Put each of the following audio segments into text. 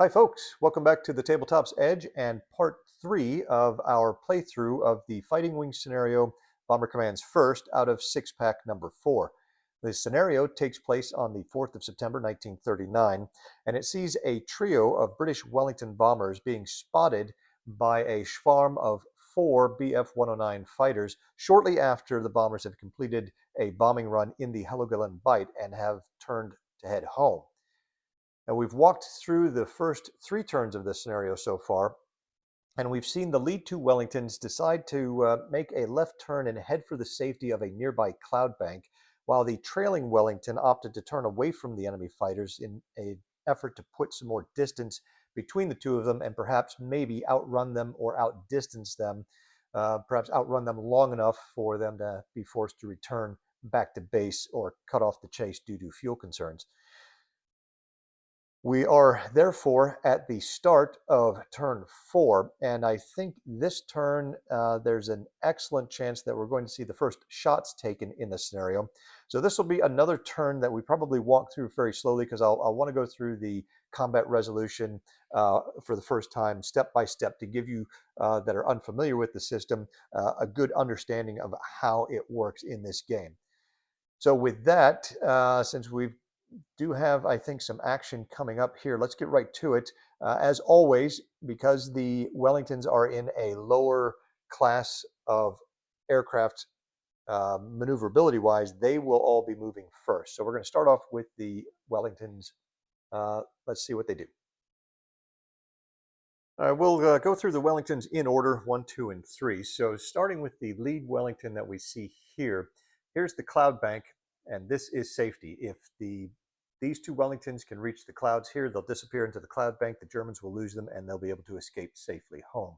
Hi folks, welcome back to the Tabletop's Edge and part 3 of our playthrough of the Fighting Wing scenario, Bomber Commands First, out of 6-pack number 4. This scenario takes place on the 4th of September 1939, and it sees a trio of British Wellington bombers being spotted by a swarm of 4 Bf-109 fighters shortly after the bombers have completed a bombing run in the Helgoland Bight and have turned to head home. And we've walked through the first 3 turns of this scenario so far, and we've seen the lead 2 Wellingtons decide to make a left turn and head for the safety of a nearby cloud bank, while the trailing Wellington opted to turn away from the enemy fighters in an effort to put some more distance between the two of them and perhaps maybe outrun them or outdistance them, perhaps outrun them long enough for them to be forced to return back to base or cut off the chase due to fuel concerns. We are therefore at the start of turn 4, and I think this turn there's an excellent chance that we're going to see the first shots taken in the scenario. So this will be another turn that we probably walk through very slowly because I'll want to go through the combat resolution for the first time, step by step, to give you that are unfamiliar with the system a good understanding of how it works in this game. So with that, since we do have, I think, some action coming up here, let's get right to it. As always, because the Wellingtons are in a lower class of aircraft maneuverability-wise, they will all be moving first. So we're going to start off with the Wellingtons. Let's see what they do. All right, we'll go through the Wellingtons in order, 1, 2, and 3. So starting with the lead Wellington that we see here, here's the cloud bank, and this is safety. If these 2 Wellingtons can reach the clouds here, they'll disappear into the cloud bank, the Germans will lose them, and they'll be able to escape safely home.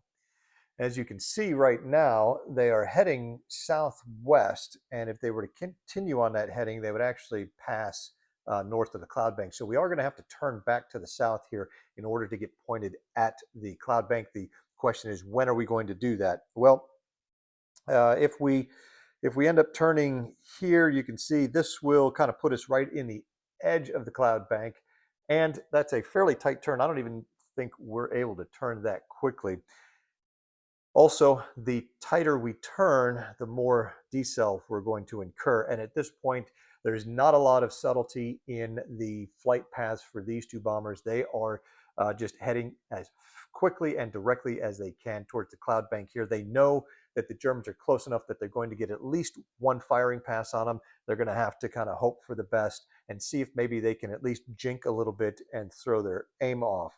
As you can see right now, they are heading southwest, and if they were to continue on that heading, they would actually pass north of the cloud bank. So we are going to have to turn back to the south here in order to get pointed at the cloud bank. The question is, when are we going to do that? Well, if we end up turning here, you can see this will kind of put us right in the edge of the cloud bank, and that's a fairly tight turn. I don't even think we're able to turn that quickly. Also, the tighter we turn, the more decel we're going to incur, and at this point there's not a lot of subtlety in the flight paths for these 2 bombers. They are just heading as quickly and directly as they can towards the cloud bank here. They know that the Germans are close enough that they're going to get at least 1 firing pass on them. They're going to have to kind of hope for the best and see if maybe they can at least jink a little bit and throw their aim off.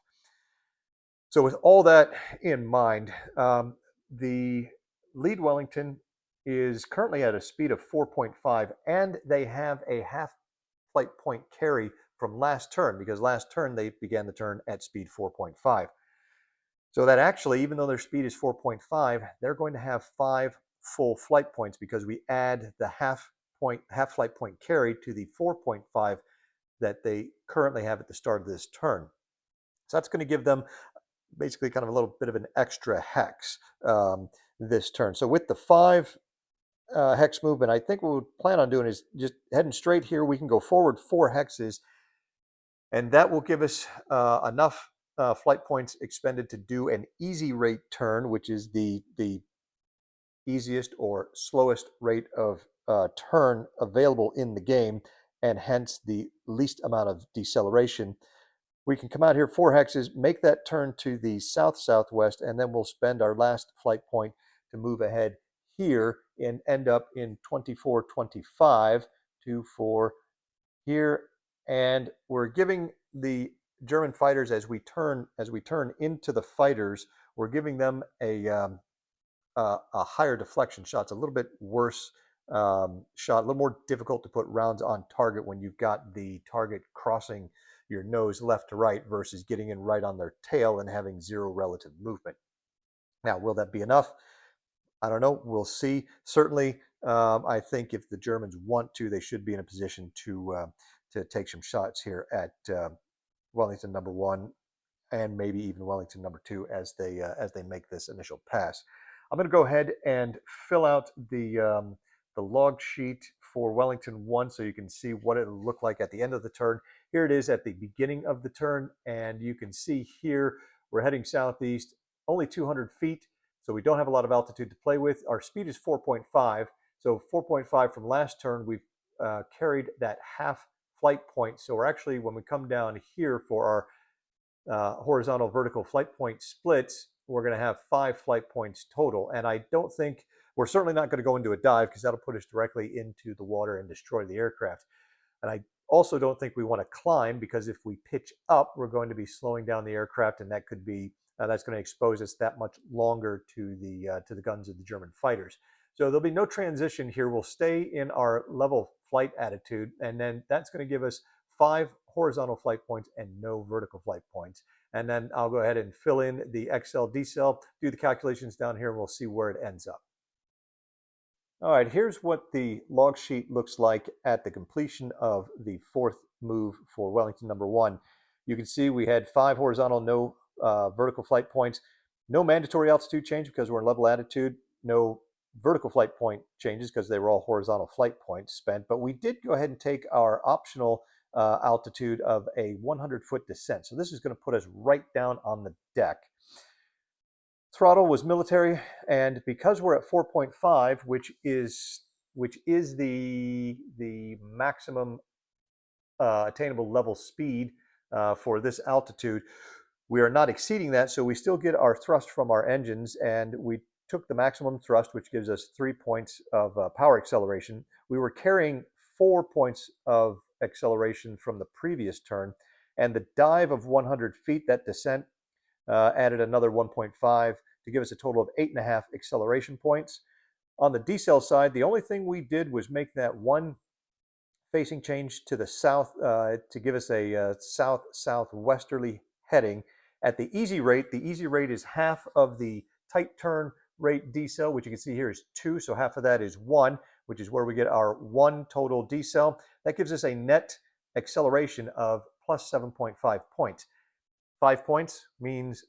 So with all that in mind, the lead Wellington is currently at a speed of 4.5, and they have a half flight point carry from last turn, because last turn they began the turn at speed 4.5. So that actually, even though their speed is 4.5, they're going to have 5 full flight points because we add the half flight point carry to the 4.5 that they currently have at the start of this turn. So that's going to give them basically kind of a little bit of an extra hex this turn. So with the 5 hex movement, I think what we plan on doing is just heading straight here. We can go forward 4 hexes, and that will give us enough flight points expended to do an easy rate turn, which is the easiest or slowest rate of turn available in the game, and hence the least amount of deceleration. We can come out here 4 hexes, make that turn to the south-southwest, and then we'll spend our last flight point to move ahead here and end up in 2425 to 4 here. And we're giving the German fighters, as we turn into the fighters, we're giving them a higher deflection shot. It's a little bit worse shot, a little more difficult to put rounds on target when you've got the target crossing your nose left to right versus getting in right on their tail and having 0 relative movement. Now, will that be enough? I don't know. We'll see. Certainly, I think if the Germans want to, they should be in a position to take some shots here at Wellington number 1 and maybe even Wellington number 2 as they make this initial pass. I'm going to go ahead and fill out the log sheet for Wellington 1 so you can see what it'll look like at the end of the turn. Here it is at the beginning of the turn, and you can see here we're heading southeast, only 200 feet, so we don't have a lot of altitude to play with. Our speed is 4.5, so 4.5 from last turn, we've carried that half flight point. So we're actually, when we come down here for our horizontal vertical flight point splits, we're going to have 5 flight points total. And I don't think we're certainly not going to go into a dive because that'll put us directly into the water and destroy the aircraft. And I also don't think we want to climb because if we pitch up, we're going to be slowing down the aircraft, and that could be that's going to expose us that much longer to the guns of the German fighters. So there'll be no transition here. We'll stay in our level flight attitude, and then that's going to give us 5 horizontal flight points and no vertical flight points. And then I'll go ahead and fill in the XL decel, do the calculations down here, and we'll see where it ends up. All right, here's what the log sheet looks like at the completion of the 4th move for Wellington number 1. You can see we had 5 horizontal, no vertical flight points, no mandatory altitude change because we're in level attitude, no vertical flight point changes because they were all horizontal flight points spent, but we did go ahead and take our optional altitude of a 100-foot descent. So this is going to put us right down on the deck. Throttle was military, and because we're at 4.5, which is the maximum attainable level speed for this altitude, we are not exceeding that, so we still get our thrust from our engines, and we took the maximum thrust, which gives us 3 points of power acceleration. We were carrying 4 points of acceleration from the previous turn, and the dive of 100 feet, that descent, added another 1.5 to give us a total of 8.5 acceleration points. On the decel side, the only thing we did was make that one facing change to the south to give us a south-southwesterly heading. At the easy rate is half of the tight turn rate decel, which you can see here is 2, so half of that is 1, which is where we get our 1 total decel. That gives us a net acceleration of plus 7.5 points. 5 points means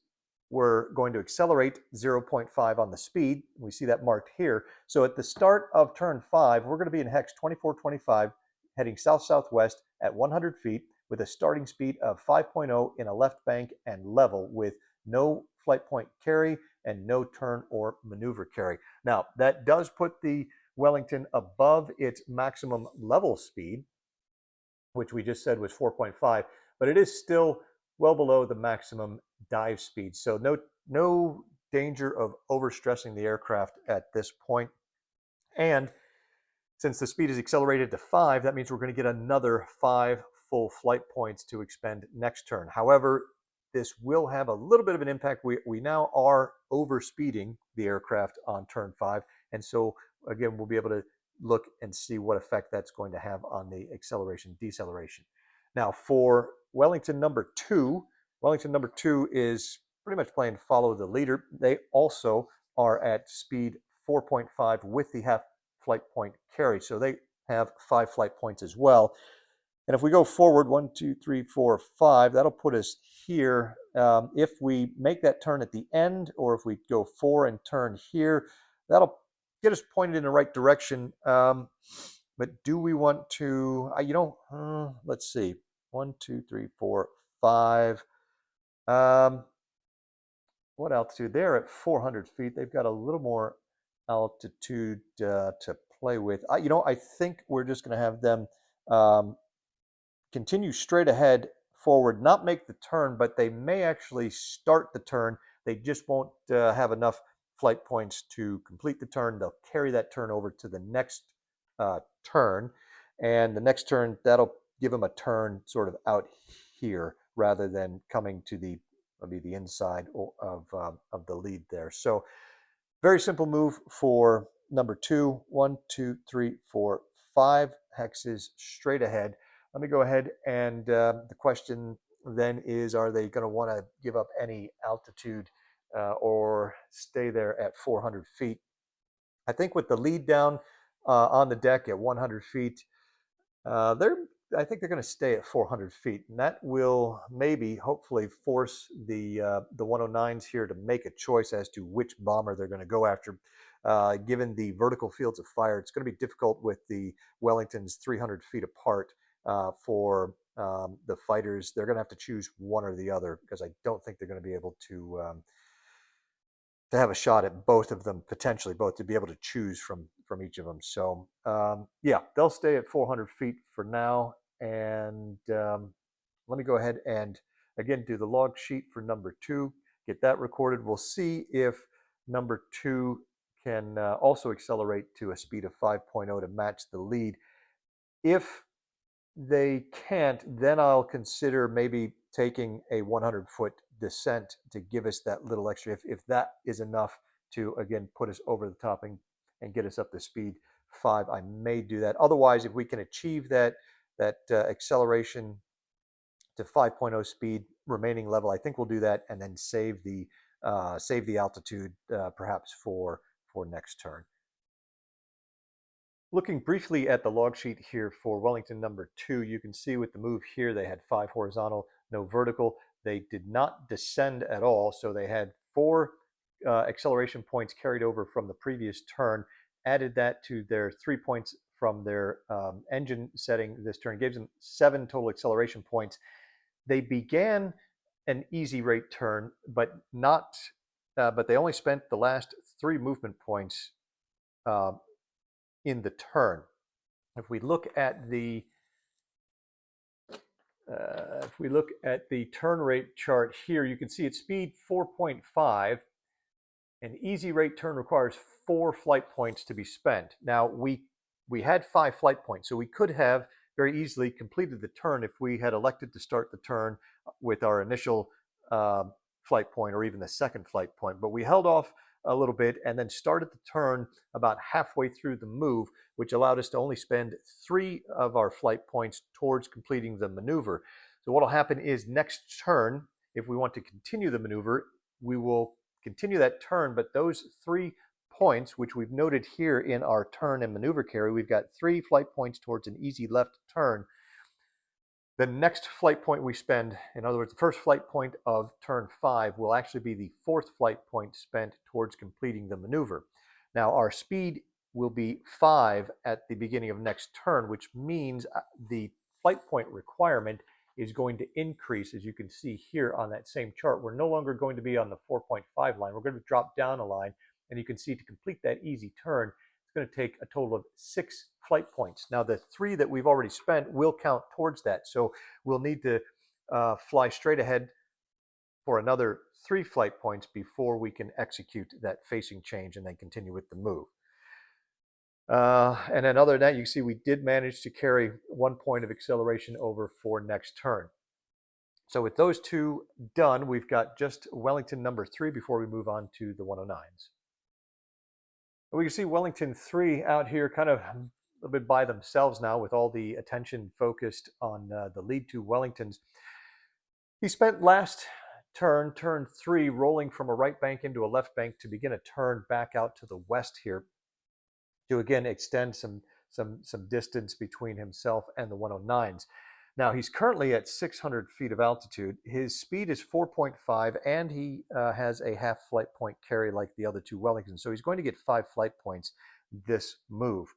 we're going to accelerate 0.5 on the speed. We see that marked here. So at the start of turn 5, we're going to be in hex 2425, heading south-southwest at 100 feet with a starting speed of 5.0 in a left bank and level with no flight point carry and no turn or maneuver carry. Now, that does put the Wellington above its maximum level speed, which we just said was 4.5, but it is still well below the maximum dive speed. So no danger of overstressing the aircraft at this point. And since the speed is accelerated to 5, that means we're going to get another 5 full flight points to expend next turn. However, this will have a little bit of an impact. We now are overspeeding the aircraft on turn 5. And so, again, we'll be able to look and see what effect that's going to have on the acceleration deceleration. Now, for Wellington number 2, Wellington number 2 is pretty much playing follow the leader. They also are at speed 4.5 with the half flight point carry, so they have 5 flight points as well. And if we go forward 1, 2, 3, 4, 5, that'll put us here. If we make that turn at the end, or if we go 4 and turn here, that'll get us pointed in the right direction. But do we want to, let's see, 1, 2, 3, 4, 5. What altitude? They're at 400 feet. They've got a little more altitude to play with. I think we're just going to have them continue straight ahead forward, not make the turn, but they may actually start the turn. They just won't have enough flight points to complete the turn. They'll carry that turn over to the next turn, and the next turn, that'll give them a turn sort of out here rather than coming to the inside of the lead there. So very simple move for number 2. 1, 2, 3, 4, 5 hexes straight ahead. Let me go ahead and the question then is, are they going to want to give up any altitude or stay there at 400 feet? I think with the lead down on the deck at 100 feet, I think they're going to stay at 400 feet, and that will hopefully force the 109s here to make a choice as to which bomber they're going to go after. Given the vertical fields of fire, it's going to be difficult with the Wellingtons 300 feet apart for the fighters, they're going to have to choose one or the other, because I don't think they're going to be able to have a shot at both of them, potentially both, to be able to choose from each of them. So yeah, they'll stay at 400 feet for now. And let me go ahead and again do the log sheet for number 2, get that recorded. We'll see if number 2 can also accelerate to a speed of 5.0 to match the lead. If they can't, then I'll consider maybe taking a 100-foot descent to give us that little extra. If that is enough to, again, put us over the top and get us up to speed 5, I may do that. Otherwise, if we can achieve that acceleration to 5.0 speed remaining level, I think we'll do that, and then save the altitude perhaps for next turn. Looking briefly at the log sheet here for Wellington number 2, you can see with the move here, they had 5 horizontal, no vertical. They did not descend at all, so they had 4 acceleration points carried over from the previous turn, added that to their 3 points from their engine setting this turn, gives them 7 total acceleration points. They began an easy rate turn, but they only spent the last 3 movement points in the turn. If we look at the turn rate chart here, you can see at speed 4.5, an easy rate turn requires 4 flight points to be spent. Now we had 5 flight points, so we could have very easily completed the turn if we had elected to start the turn with our initial flight point, or even the second flight point. But we held off a little bit and then started the turn about halfway through the move, which allowed us to only spend 3 of our flight points towards completing the maneuver. So what will happen is next turn, if we want to continue the maneuver, we will continue that turn, but those 3 points, which we've noted here in our turn and maneuver carry, we've got 3 flight points towards an easy left turn. The next flight point we spend, in other words, the first flight point of turn 5, will actually be the 4th flight point spent towards completing the maneuver. Now, our speed will be 5 at the beginning of next turn, which means the flight point requirement is going to increase, as you can see here on that same chart. We're no longer going to be on the 4.5 line. We're going to drop down a line, and you can see to complete that easy turn, it's going to take a total of 6 flight points. Now, the 3 that we've already spent will count towards that, so we'll need to fly straight ahead for another 3 flight points before we can execute that facing change and then continue with the move. And then other than that, you can see we did manage to carry 1 point of acceleration over for next turn. So with those 2 done, we've got just Wellington number 3 before we move on to the 109s. We can see Wellington 3 out here kind of a little bit by themselves now, with all the attention focused on the lead 2 Wellingtons. He spent last turn 3, rolling from a right bank into a left bank to begin a turn back out to the west here, to again extend some distance between himself and the 109s. Now he's currently at 600 feet of altitude. His speed is 4.5, and he has a half flight point carry like the other 2 Wellingtons. So he's going to get 5 flight points this move.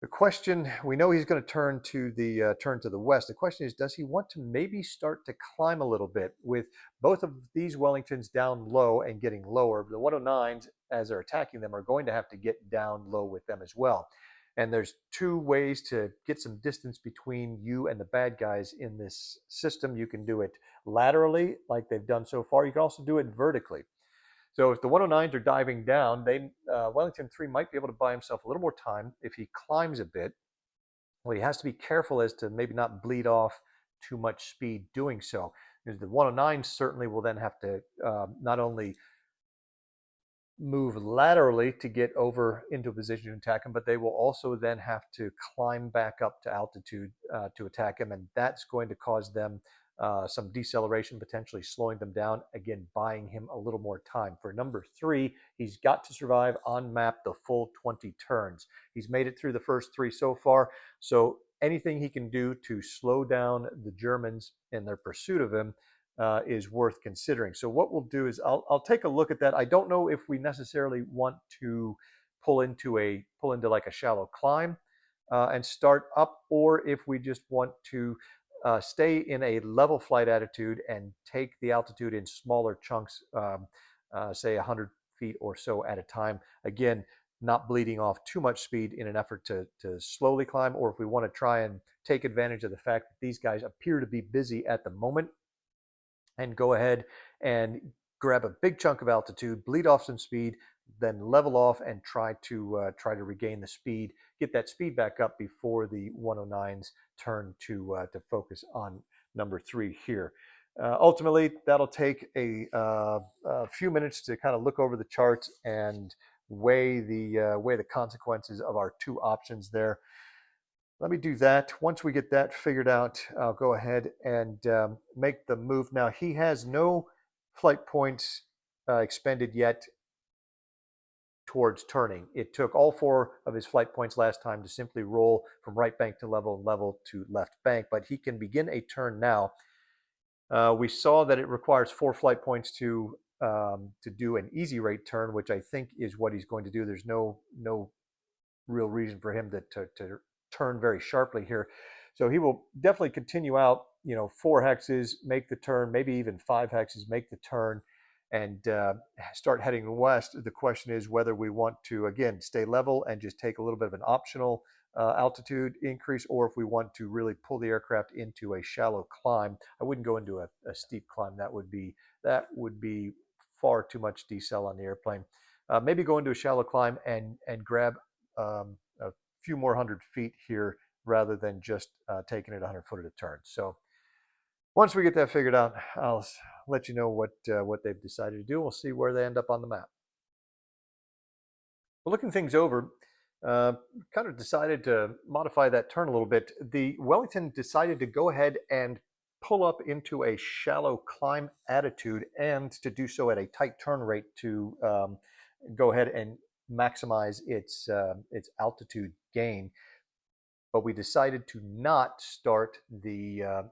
The question, we know he's going to turn to the west. The question is, does he want to maybe start to climb a little bit? With both of these Wellingtons down low and getting lower, the 109s, as they're attacking them, are going to have to get down low with them as well. And there's 2 ways to get some distance between you and the bad guys in this system. You can do it laterally, like they've done so far. You can also do it vertically. So if the 109s are diving down, Wellington 3 might be able to buy himself a little more time if he climbs a bit. Well, he has to be careful as to maybe not bleed off too much speed doing so. Because the 109s certainly will then have to not only move laterally to get over into a position to attack him, but they will also then have to climb back up to altitude to attack him, and that's going to cause them some deceleration, potentially slowing them down, again buying him a little more time. For number 3, he's got to survive on map the full 20 turns. He's made it through the first 3 so far, so anything he can do to slow down the Germans in their pursuit of him is worth considering. So what we'll do is I'll take a look at that. I don't know if we necessarily want to pull into like a shallow climb. and start up, or if we just want to stay in a level flight attitude and take the altitude in smaller chunks, say 100 feet or so at a time. Again, not bleeding off too much speed in an effort to slowly climb, or if we want to try and take advantage of the fact that these guys appear to be busy at the moment, and go ahead and grab a big chunk of altitude, bleed off some speed, then level off and try to regain the speed, get that speed back up before the 109s turn to focus on number 3 here. Ultimately, that'll take a few minutes to kind of look over the charts and weigh the consequences of our two options there. Let me do that. Once we get that figured out, I'll go ahead and make the move. Now, he has no flight points expended yet towards turning. It took all 4 of his flight points last time to simply roll from right bank to level, level to left bank, but he can begin a turn now. We saw that it requires 4 flight points to do an easy rate turn, which I think is what he's going to do. There's no real reason for him to turn very sharply here. So he will definitely continue out, 4 hexes, make the turn, maybe even 5 hexes, make the turn, and start heading west. The question is whether we want to, again, stay level and just take a little bit of an optional altitude increase, or if we want to really pull the aircraft into a shallow climb. I wouldn't go into a steep climb. That would be far too much decel on the airplane. Maybe go into a shallow climb and grab a few more 100 feet here rather than just taking it 100 foot at a turn. So once we get that figured out, I'll let you know what they've decided to do. We'll see where they end up on the map. Well, looking things over, kind of decided to modify that turn a little bit. The Wellington decided to go ahead and pull up into a shallow climb attitude, and to do so at a tight turn rate to go ahead and maximize its altitude gain. But we decided to not start the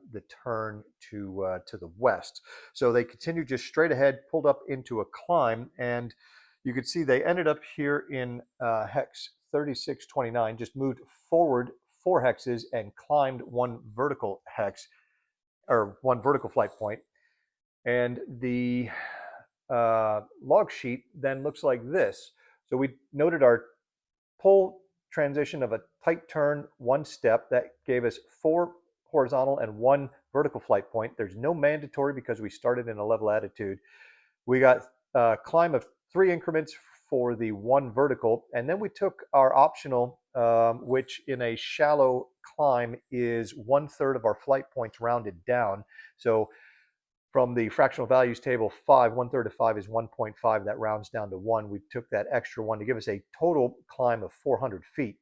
turn to the west. So they continued just straight ahead, pulled up into a climb, and you could see they ended up here in hex 3629, just moved forward 4 hexes and climbed 1 vertical hex, or 1 vertical flight point. And the log sheet then looks like this. So we noted our pull transition of a tight turn 1 step. That gave us 4 horizontal and 1 vertical flight point. There's no mandatory because we started in a level attitude. We got a climb of 3 increments for the 1 vertical, and then we took our optional, which in a shallow climb is 1/3 of our flight points rounded down. So from the fractional values table, 5, 1/3 of 5 is 1.5. That rounds down to 1. We took that extra 1 to give us a total climb of 400 feet.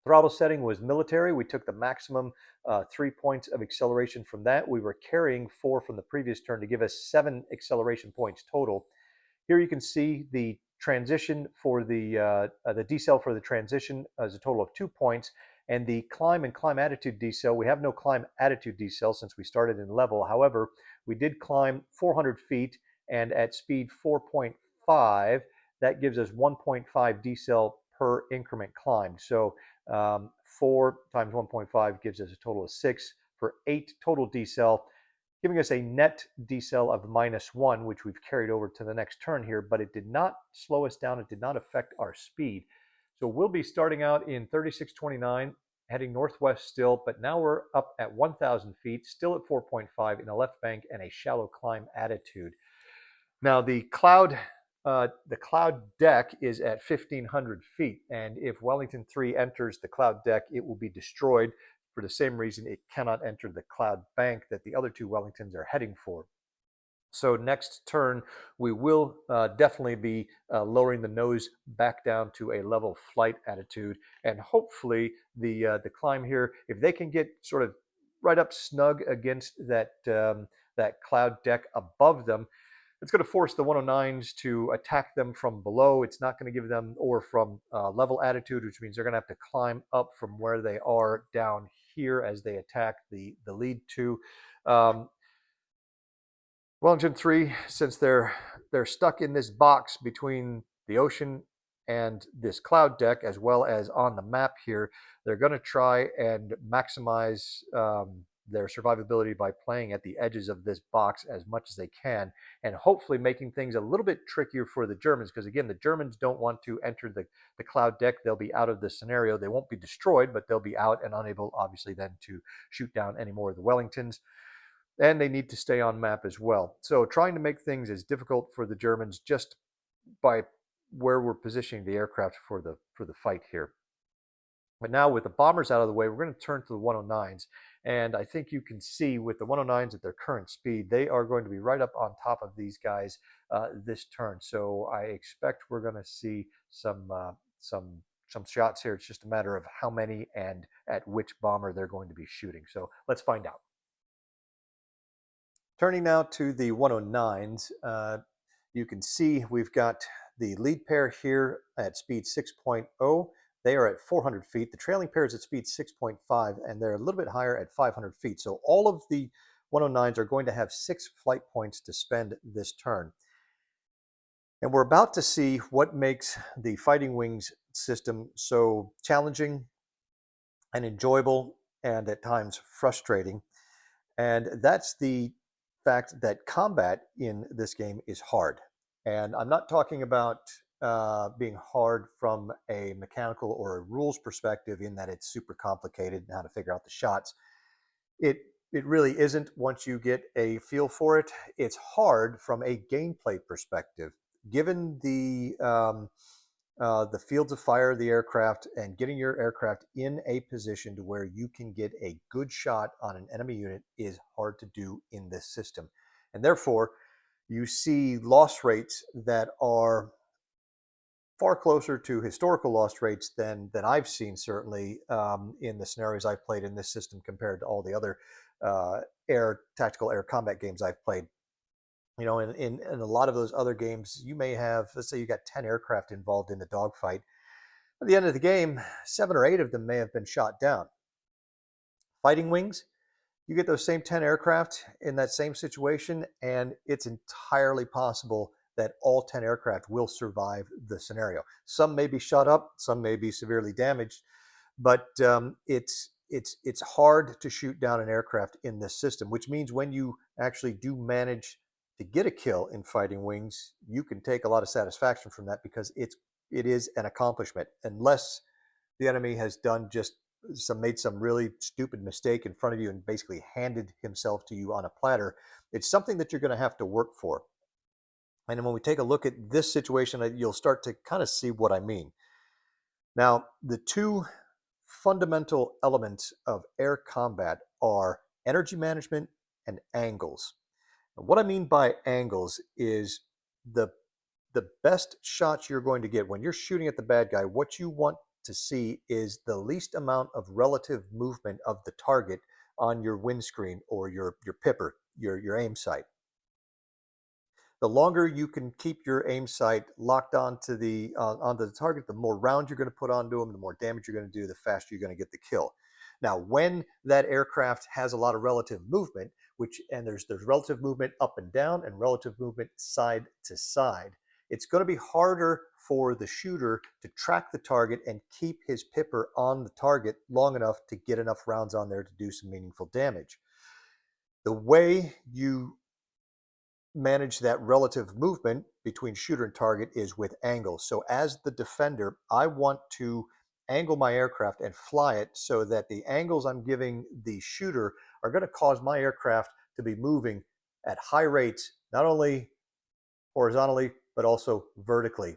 Throttle setting was military. We took the maximum 3 points of acceleration from that. We were carrying 4 from the previous turn to give us 7 acceleration points total. Here you can see the transition for the decel for the transition as a total of 2 points, and the climb and climb attitude decel. We have no climb attitude decel since we started in level. However, we did climb 400 feet, and at speed 4.5, that gives us 1.5 decel per increment climbed. So 4 times 1.5 gives us a total of 6 for 8 total decel, giving us a net decel of -1, which we've carried over to the next turn here, but it did not slow us down. It did not affect our speed. So we'll be starting out in 3629, heading northwest still, but now we're up at 1,000 feet, still at 4.5 in a left bank and a shallow climb attitude. Now the cloud deck is at 1,500 feet, and if Wellington 3 enters the cloud deck, it will be destroyed. For the same reason, it cannot enter the cloud bank that the other 2 Wellingtons are heading for. So next turn, we will definitely be lowering the nose back down to a level flight attitude, and hopefully the climb here, if they can get sort of right up snug against that cloud deck above them, it's going to force the 109s to attack them from below. It's not going to give them, or from level attitude, which means they're going to have to climb up from where they are down here as they attack the lead 2. Wellington 3, since they're stuck in this box between the ocean and this cloud deck, as well as on the map here, they're going to try and maximize their survivability by playing at the edges of this box as much as they can, and hopefully making things a little bit trickier for the Germans, because again, the Germans don't want to enter the cloud deck. They'll be out of the scenario. They won't be destroyed, but they'll be out and unable, obviously, then to shoot down any more of the Wellingtons. And they need to stay on map as well. So trying to make things as difficult for the Germans just by where we're positioning the aircraft for the fight here. But now with the bombers out of the way, we're going to turn to the 109s. And I think you can see with the 109s at their current speed, they are going to be right up on top of these guys this turn. So I expect we're going to see some shots here. It's just a matter of how many and at which bomber they're going to be shooting. So let's find out. Turning now to the 109s, you can see we've got the lead pair here at speed 6.0. They are at 400 feet. The trailing pair is at speed 6.5, and they're a little bit higher at 500 feet. So all of the 109s are going to have 6 flight points to spend this turn. And we're about to see what makes the Fighting Wings system so challenging and enjoyable and at times frustrating. And that's the fact that combat in this game is hard. And I'm not talking about being hard from a mechanical or a rules perspective in that it's super complicated and how to figure out the shots. It really isn't once you get a feel for it. It's hard from a gameplay perspective. Given the fields of fire of the aircraft and getting your aircraft in a position to where you can get a good shot on an enemy unit is hard to do in this system. And therefore, you see loss rates that are far closer to historical loss rates than I've seen, certainly in the scenarios I've played in this system compared to all the other tactical air combat games I've played. You know, in a lot of those other games, you may have, let's say you got 10 aircraft involved in the dogfight. At the end of the game, 7 or 8 of them may have been shot down. Fighting Wings, you get those same 10 aircraft in that same situation, and it's entirely possible that all 10 aircraft will survive the scenario. Some may be shot up, some may be severely damaged, but it's hard to shoot down an aircraft in this system, which means when you actually do manage to get a kill in Fighting Wings, you can take a lot of satisfaction from that because it is an accomplishment, unless the enemy has made some really stupid mistake in front of you and basically handed himself to you on a platter. It's something that you're going to have to work for. And when we take a look at this situation, you'll start to kind of see what I mean. Now, the two fundamental elements of air combat are energy management and angles. And what I mean by angles is the best shots you're going to get when you're shooting at the bad guy. What you want to see is the least amount of relative movement of the target on your windscreen or your pipper, your aim sight. The longer you can keep your aim sight locked onto the target, the more rounds you're going to put onto them, the more damage you're going to do, the faster you're going to get the kill. Now, when that aircraft has a lot of relative movement, and there's relative movement up and down and relative movement side to side, it's going to be harder for the shooter to track the target and keep his pipper on the target long enough to get enough rounds on there to do some meaningful damage. The way you manage that relative movement between shooter and target is with angles. So as the defender, I want to angle my aircraft and fly it so that the angles I'm giving the shooter are going to cause my aircraft to be moving at high rates, not only horizontally, but also vertically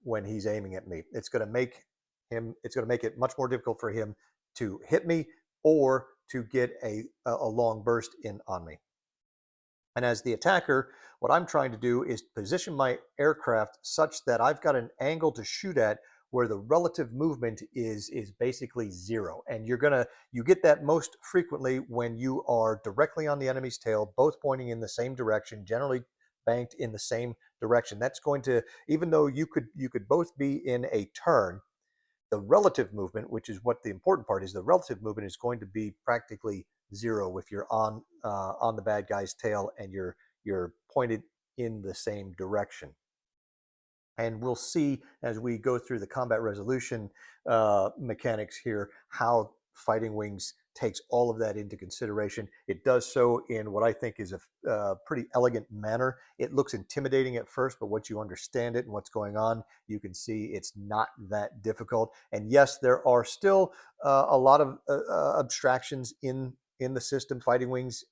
when he's aiming at me. It's going to make it much more difficult for him to hit me or to get a long burst in on me. And as the attacker, what I'm trying to do is position my aircraft such that I've got an angle to shoot at where the relative movement is basically zero. And you get that most frequently when you are directly on the enemy's tail, both pointing in the same direction, generally banked in the same direction. That's going to, even though you could both be in a turn, the relative movement, which is what the important part is, the relative movement is going to be practically zero if you're on the bad guy's tail and you're pointed in the same direction. And we'll see as we go through the combat resolution mechanics here how Fighting Wings takes all of that into consideration. It does so in what I think is a pretty elegant manner. It looks intimidating at first, but once you understand it and what's going on, you can see it's not that difficult. And yes, there are still a lot of abstractions in the system. Fighting Wings,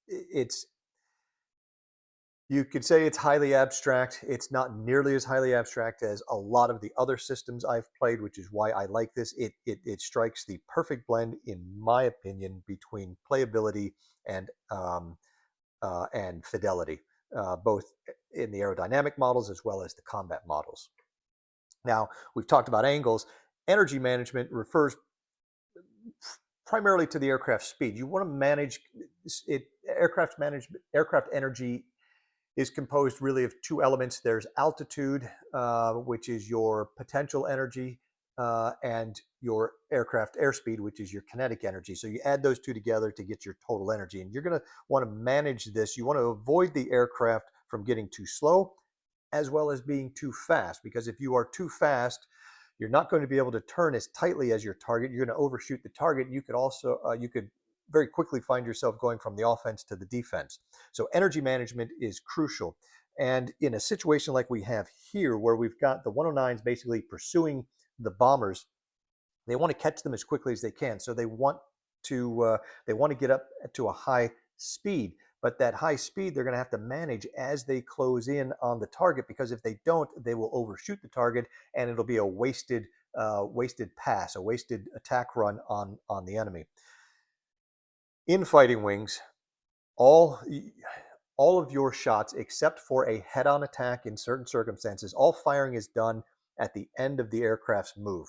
it's you could say it's highly abstract. It's not nearly as highly abstract as a lot of the other systems I've played, which is why I like this. It strikes the perfect blend, in my opinion, between playability and and fidelity, both in the aerodynamic models as well as the combat models. Now, we've talked about angles. Energy management refers primarily to the aircraft speed. You want to manage it. Aircraft energy is composed really of two elements. There's altitude, which is your potential energy, and your aircraft airspeed, which is your kinetic energy. So you add those two together to get your total energy. And you're going to want to manage this. You want to avoid the aircraft from getting too slow as well as being too fast, because if you are too fast, you're not going to be able to turn as tightly as your target. You're going to overshoot the target. You could also you could very quickly find yourself going from the offense to the defense. So energy management is crucial. And in a situation like we have here, where we've got the 109s basically pursuing the bombers, they want to catch them as quickly as they can. So they want to get up to a high speed. But that high speed they're going to have to manage as they close in on the target, because if they don't, they will overshoot the target, and it'll be a wasted pass, a wasted attack run on the enemy. In Fighting Wings, all all of your shots, except for a head-on attack in certain circumstances, all firing is done at the end of the aircraft's move.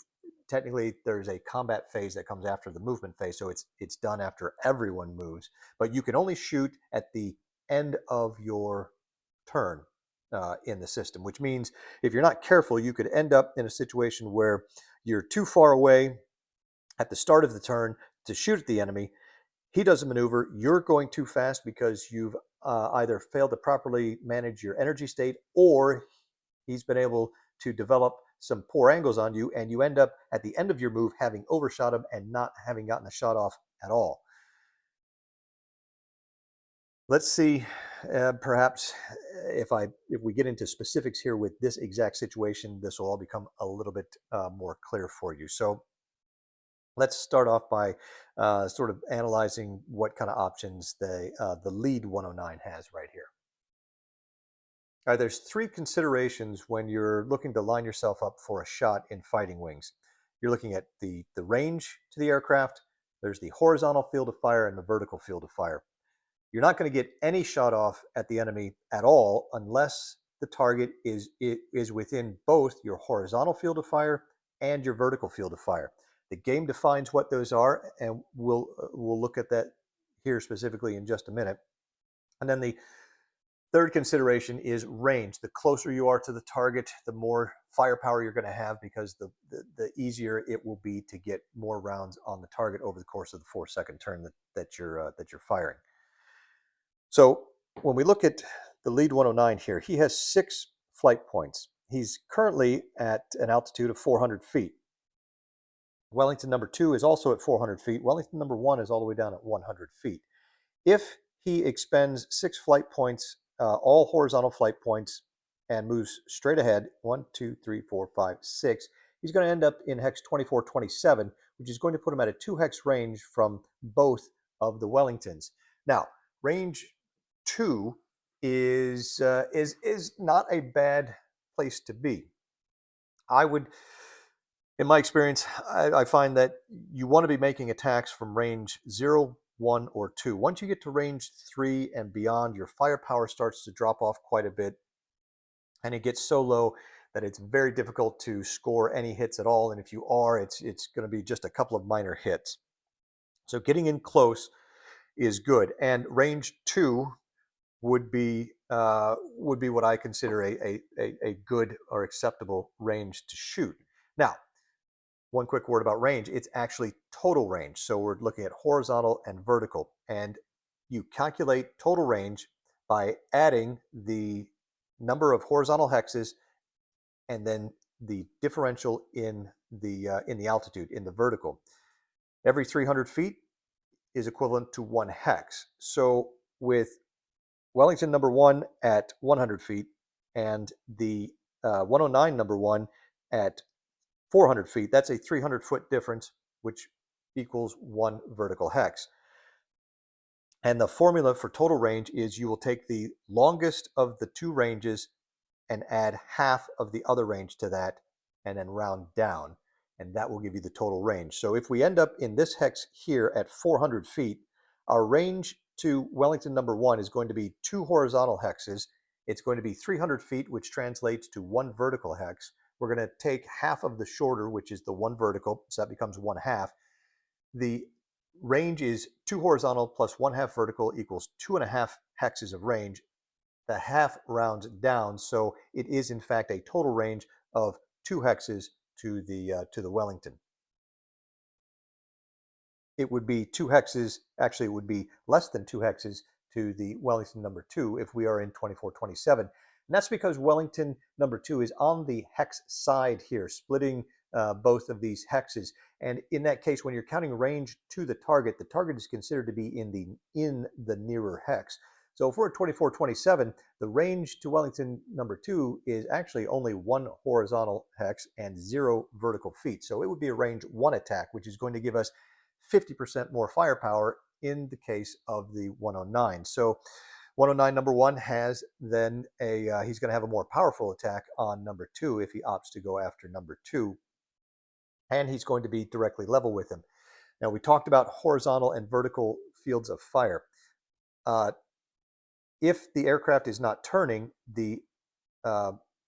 Technically, there's a combat phase that comes after the movement phase, so it's done after everyone moves. But you can only shoot at the end of your turn in the system, which means if you're not careful, you could end up in a situation where you're too far away at the start of the turn to shoot at the enemy. He does a maneuver, you're going too fast because you've either failed to properly manage your energy state, or he's been able to develop some poor angles on you, and you end up at the end of your move having overshot him and not having gotten a shot off at all. Let's see, perhaps if we get into specifics here with this exact situation, this will all become a little bit more clear for you. So let's start off by sort of analyzing what kind of options the lead 109 has right here. All right, there's three considerations when you're looking to line yourself up for a shot in Fighting Wings. You're looking at the range to the aircraft, there's the horizontal field of fire, and the vertical field of fire. You're not going to get any shot off at the enemy at all unless the target is within both your horizontal field of fire and your vertical field of fire. The game defines what those are, and we'll look at that here specifically in just a minute. And then the third consideration is range. The closer you are to the target, the more firepower you're going to have, because the easier it will be to get more rounds on the target over the course of the 4-second turn that you're firing. So when we look at the lead 109 here, he has 6 flight points. He's currently at an altitude of 400 feet. Wellington number 2 is also at 400 feet. Wellington number 1 is all the way down at 100 feet. If he expends 6 flight points, all horizontal flight points, and moves straight ahead, 1, 2, 3, 4, 5, 6, he's going to end up in hex 2427, which is going to put him at a 2 hex range from both of the Wellingtons. Now, range 2 is not a bad place to be. In my experience, I find that you want to be making attacks from range 0, 1, or 2. Once you get to range 3 and beyond, your firepower starts to drop off quite a bit, and it gets so low that it's very difficult to score any hits at all. And if you are, it's going to be just a couple of minor hits. So getting in close is good, and range 2 would be what I consider a good or acceptable range to shoot. Now, one quick word about range. It's actually total range. So we're looking at horizontal and vertical. And you calculate total range by adding the number of horizontal hexes and then the differential in the altitude, in the vertical. Every 300 feet is equivalent to 1 hex. So with Wellington number 1 at 100 feet and the 109 number 1 at 400 feet, that's a 300-foot difference, which equals 1 vertical hex. And the formula for total range is you will take the longest of the two ranges and add half of the other range to that and then round down. And that will give you the total range. So if we end up in this hex here at 400 feet, our range to Wellington number 1 is going to be 2 horizontal hexes. It's going to be 300 feet, which translates to 1 vertical hex. We're going to take half of the shorter, which is the 1 vertical, so that becomes 1 half. The range is 2 horizontal plus 1 half vertical equals 2.5 hexes of range. The half rounds down, so it is in fact a total range of 2 hexes to the Wellington. It would be 2 hexes, actually it would be less than 2 hexes to the Wellington number 2 if we are in 2427. And that's because Wellington number 2 is on the hex side here, splitting both of these hexes. And in that case, when you're counting range to the target is considered to be in the nearer hex. So if we're at 2427, the range to Wellington number 2 is actually only 1 horizontal hex and 0 vertical feet. So it would be a range 1 attack, which is going to give us 50% more firepower in the case of the 109. So 109 number 1 has then he's going to have a more powerful attack on number 2 if he opts to go after number 2. And he's going to be directly level with him. Now, we talked about horizontal and vertical fields of fire. If the aircraft is not turning, the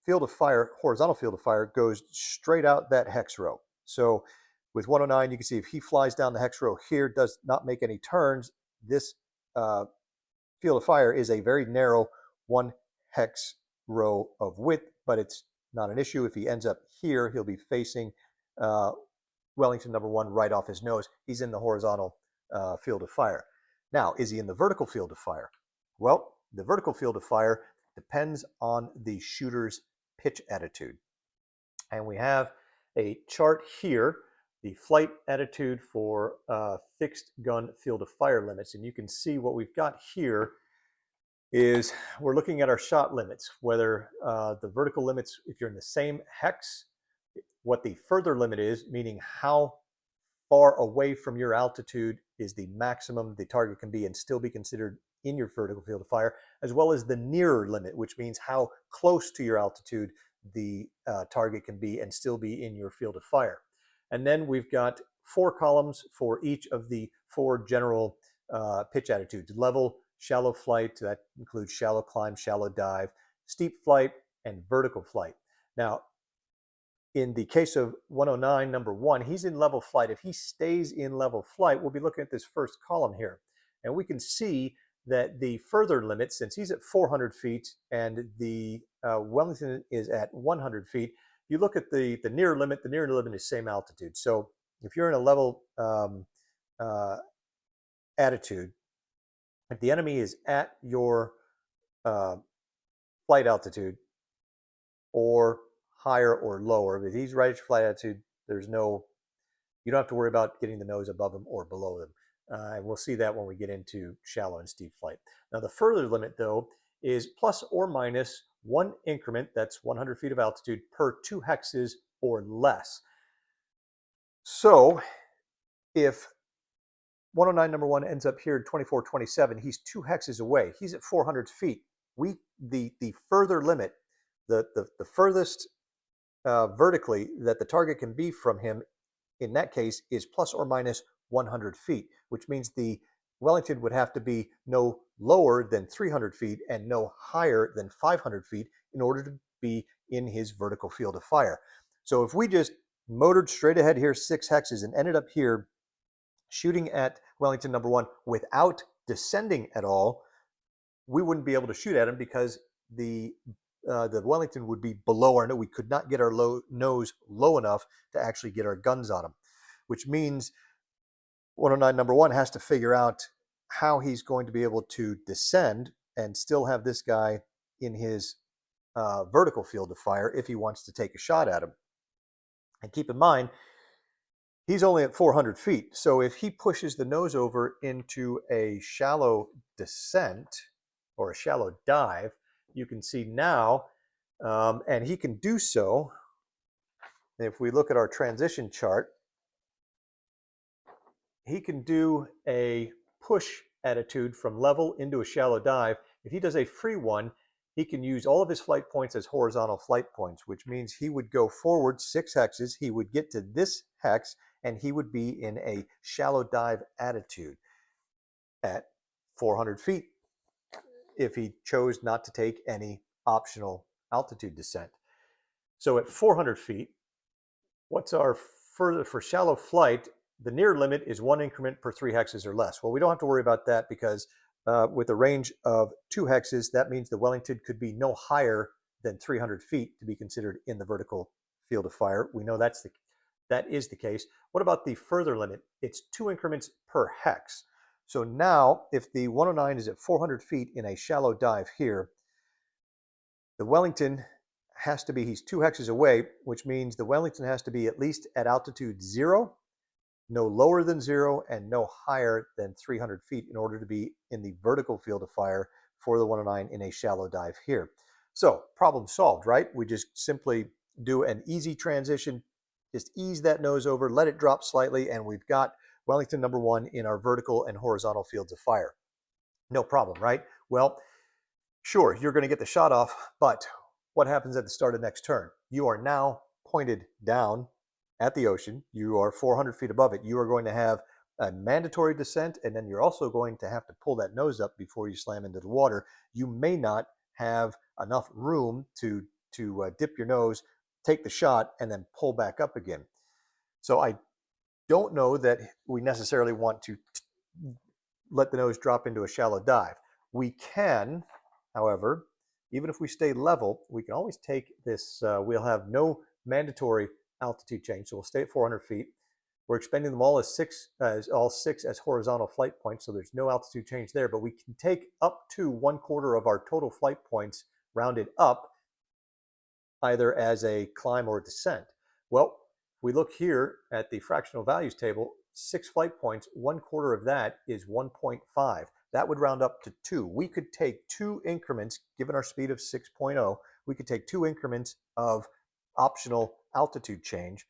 field of fire, horizontal field of fire, goes straight out that hex row. So with 109, you can see if he flies down the hex row here, does not make any turns, this field of fire is a very narrow 1 hex row of width, but it's not an issue. If he ends up here, he'll be facing Wellington number 1 right off his nose. He's in the horizontal field of fire. Now, is he in the vertical field of fire? Well, the vertical field of fire depends on the shooter's pitch attitude. And we have a chart here, the flight attitude for fixed gun field of fire limits. And you can see what we've got here is we're looking at our shot limits, whether the vertical limits, if you're in the same hex, what the further limit is, meaning how far away from your altitude is the maximum the target can be and still be considered in your vertical field of fire, as well as the nearer limit, which means how close to your altitude the target can be and still be in your field of fire. And then we've got 4 columns for each of the 4 general pitch attitudes: level, shallow flight, that includes shallow climb, shallow dive, steep flight, and vertical flight. Now, in the case of 109 number 1, he's in level flight. If he stays in level flight, we'll be looking at this first column here. And we can see that the further limit, since he's at 400 feet and the Wellington is at 100 feet, you look at the near limit is same altitude. So if you're in a level attitude, if the enemy is at your flight altitude or higher or lower, if he's right at your flight altitude, you don't have to worry about getting the nose above him or below them. And we'll see that when we get into shallow and steep flight. Now, the further limit, though, is plus or minus 1 increment, that's 100 feet of altitude, per 2 hexes or less. So if 109 number 1 ends up here at 2427, he's 2 hexes away. He's at 400 feet. The further limit, the furthest vertically that the target can be from him in that case is plus or minus 100 feet, which means the Wellington would have to be no lower than 300 feet and no higher than 500 feet in order to be in his vertical field of fire. So if we just motored straight ahead here 6 hexes and ended up here shooting at Wellington number 1 without descending at all, we wouldn't be able to shoot at him because the Wellington would be below our nose. We could not get our nose low enough to actually get our guns on him, which means 109 number 1 has to figure out how he's going to be able to descend and still have this guy in his vertical field of fire if he wants to take a shot at him. And keep in mind, he's only at 400 feet. So if he pushes the nose over into a shallow descent or a shallow dive, you can see now, and he can do so. If we look at our transition chart, he can do a push attitude from level into a shallow dive. If he does a free one, he can use all of his flight points as horizontal flight points, which means he would go forward 6 hexes, he would get to this hex, and he would be in a shallow dive attitude at 400 feet if he chose not to take any optional altitude descent. So at 400 feet, what's our further for shallow flight? The near limit is 1 increment per 3 hexes or less. Well, we don't have to worry about that because with a range of 2 hexes, that means the Wellington could be no higher than 300 feet to be considered in the vertical field of fire. We know that is the case. What about the further limit? It's 2 increments per hex. So now, if the 109 is at 400 feet in a shallow dive here, the Wellington has to be, he's 2 hexes away, which means the Wellington has to be at least at altitude 0, no lower than 0, and no higher than 300 feet in order to be in the vertical field of fire for the 109 in a shallow dive here. So problem solved, right? We just simply do an easy transition, just ease that nose over, let it drop slightly, and we've got Wellington number 1 in our vertical and horizontal fields of fire. No problem, right? Well, sure, you're going to get the shot off, but what happens at the start of next turn? You are now pointed down at the ocean. You are 400 feet above it. You are going to have a mandatory descent, and then you're also going to have to pull that nose up before you slam into the water. You may not have enough room to dip your nose, take the shot, and then pull back up again. So I don't know that we necessarily want to let the nose drop into a shallow dive. We can, however, even if we stay level, we can always take this, we'll have no mandatory altitude change, so we'll stay at 400 feet. We're expending them all as all six as horizontal flight points, so there's no altitude change there, but we can take up to 1/4 of our total flight points rounded up, either as a climb or a descent. Well, we look here at the fractional values table, 6 flight points, 1/4 of that is 1.5. That would round up to 2. We could take 2 increments, given our speed of 6.0, we could take 2 increments of optional altitude change,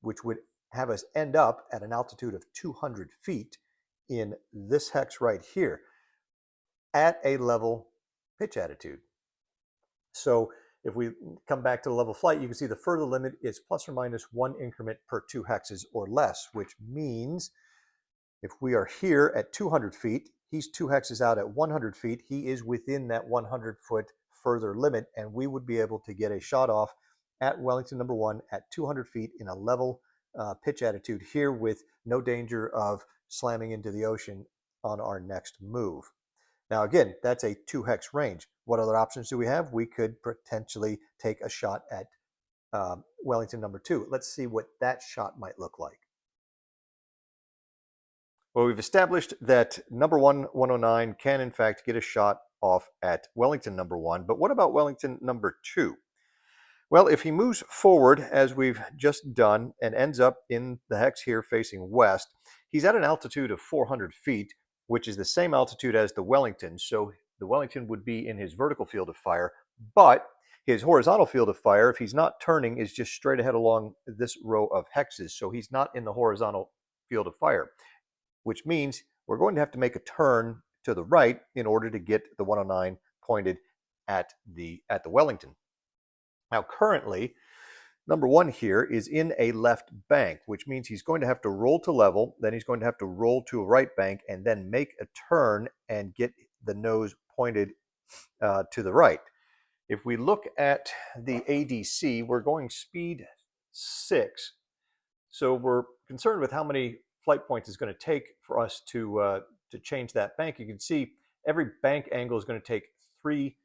which would have us end up at an altitude of 200 feet in this hex right here at a level pitch attitude. So if we come back to the level flight, you can see the further limit is plus or minus 1 increment per 2 hexes or less, which means if we are here at 200 feet, he's 2 hexes out at 100 feet, he is within that 100-foot further limit, and we would be able to get a shot off at Wellington number 1 at 200 feet in a level pitch attitude here with no danger of slamming into the ocean on our next move. Now again, that's a 2 hex range. What other options do we have? We could potentially take a shot at Wellington number 2. Let's see what that shot might look like. Well, we've established that number 109 can in fact get a shot off at Wellington number 1, but what about Wellington number 2? Well, if he moves forward, as we've just done, and ends up in the hex here facing west, he's at an altitude of 400 feet, which is the same altitude as the Wellington. So the Wellington would be in his vertical field of fire, but his horizontal field of fire, if he's not turning, is just straight ahead along this row of hexes. So he's not in the horizontal field of fire, which means we're going to have to make a turn to the right in order to get the 109 pointed at the Wellington. Now, currently, number 1 here is in a left bank, which means he's going to have to roll to level, then he's going to have to roll to a right bank, and then make a turn and get the nose pointed to the right. If we look at the ADC, we're going speed 6, so we're concerned with how many flight points it's going to take for us to change that bank. You can see every bank angle is going to take 3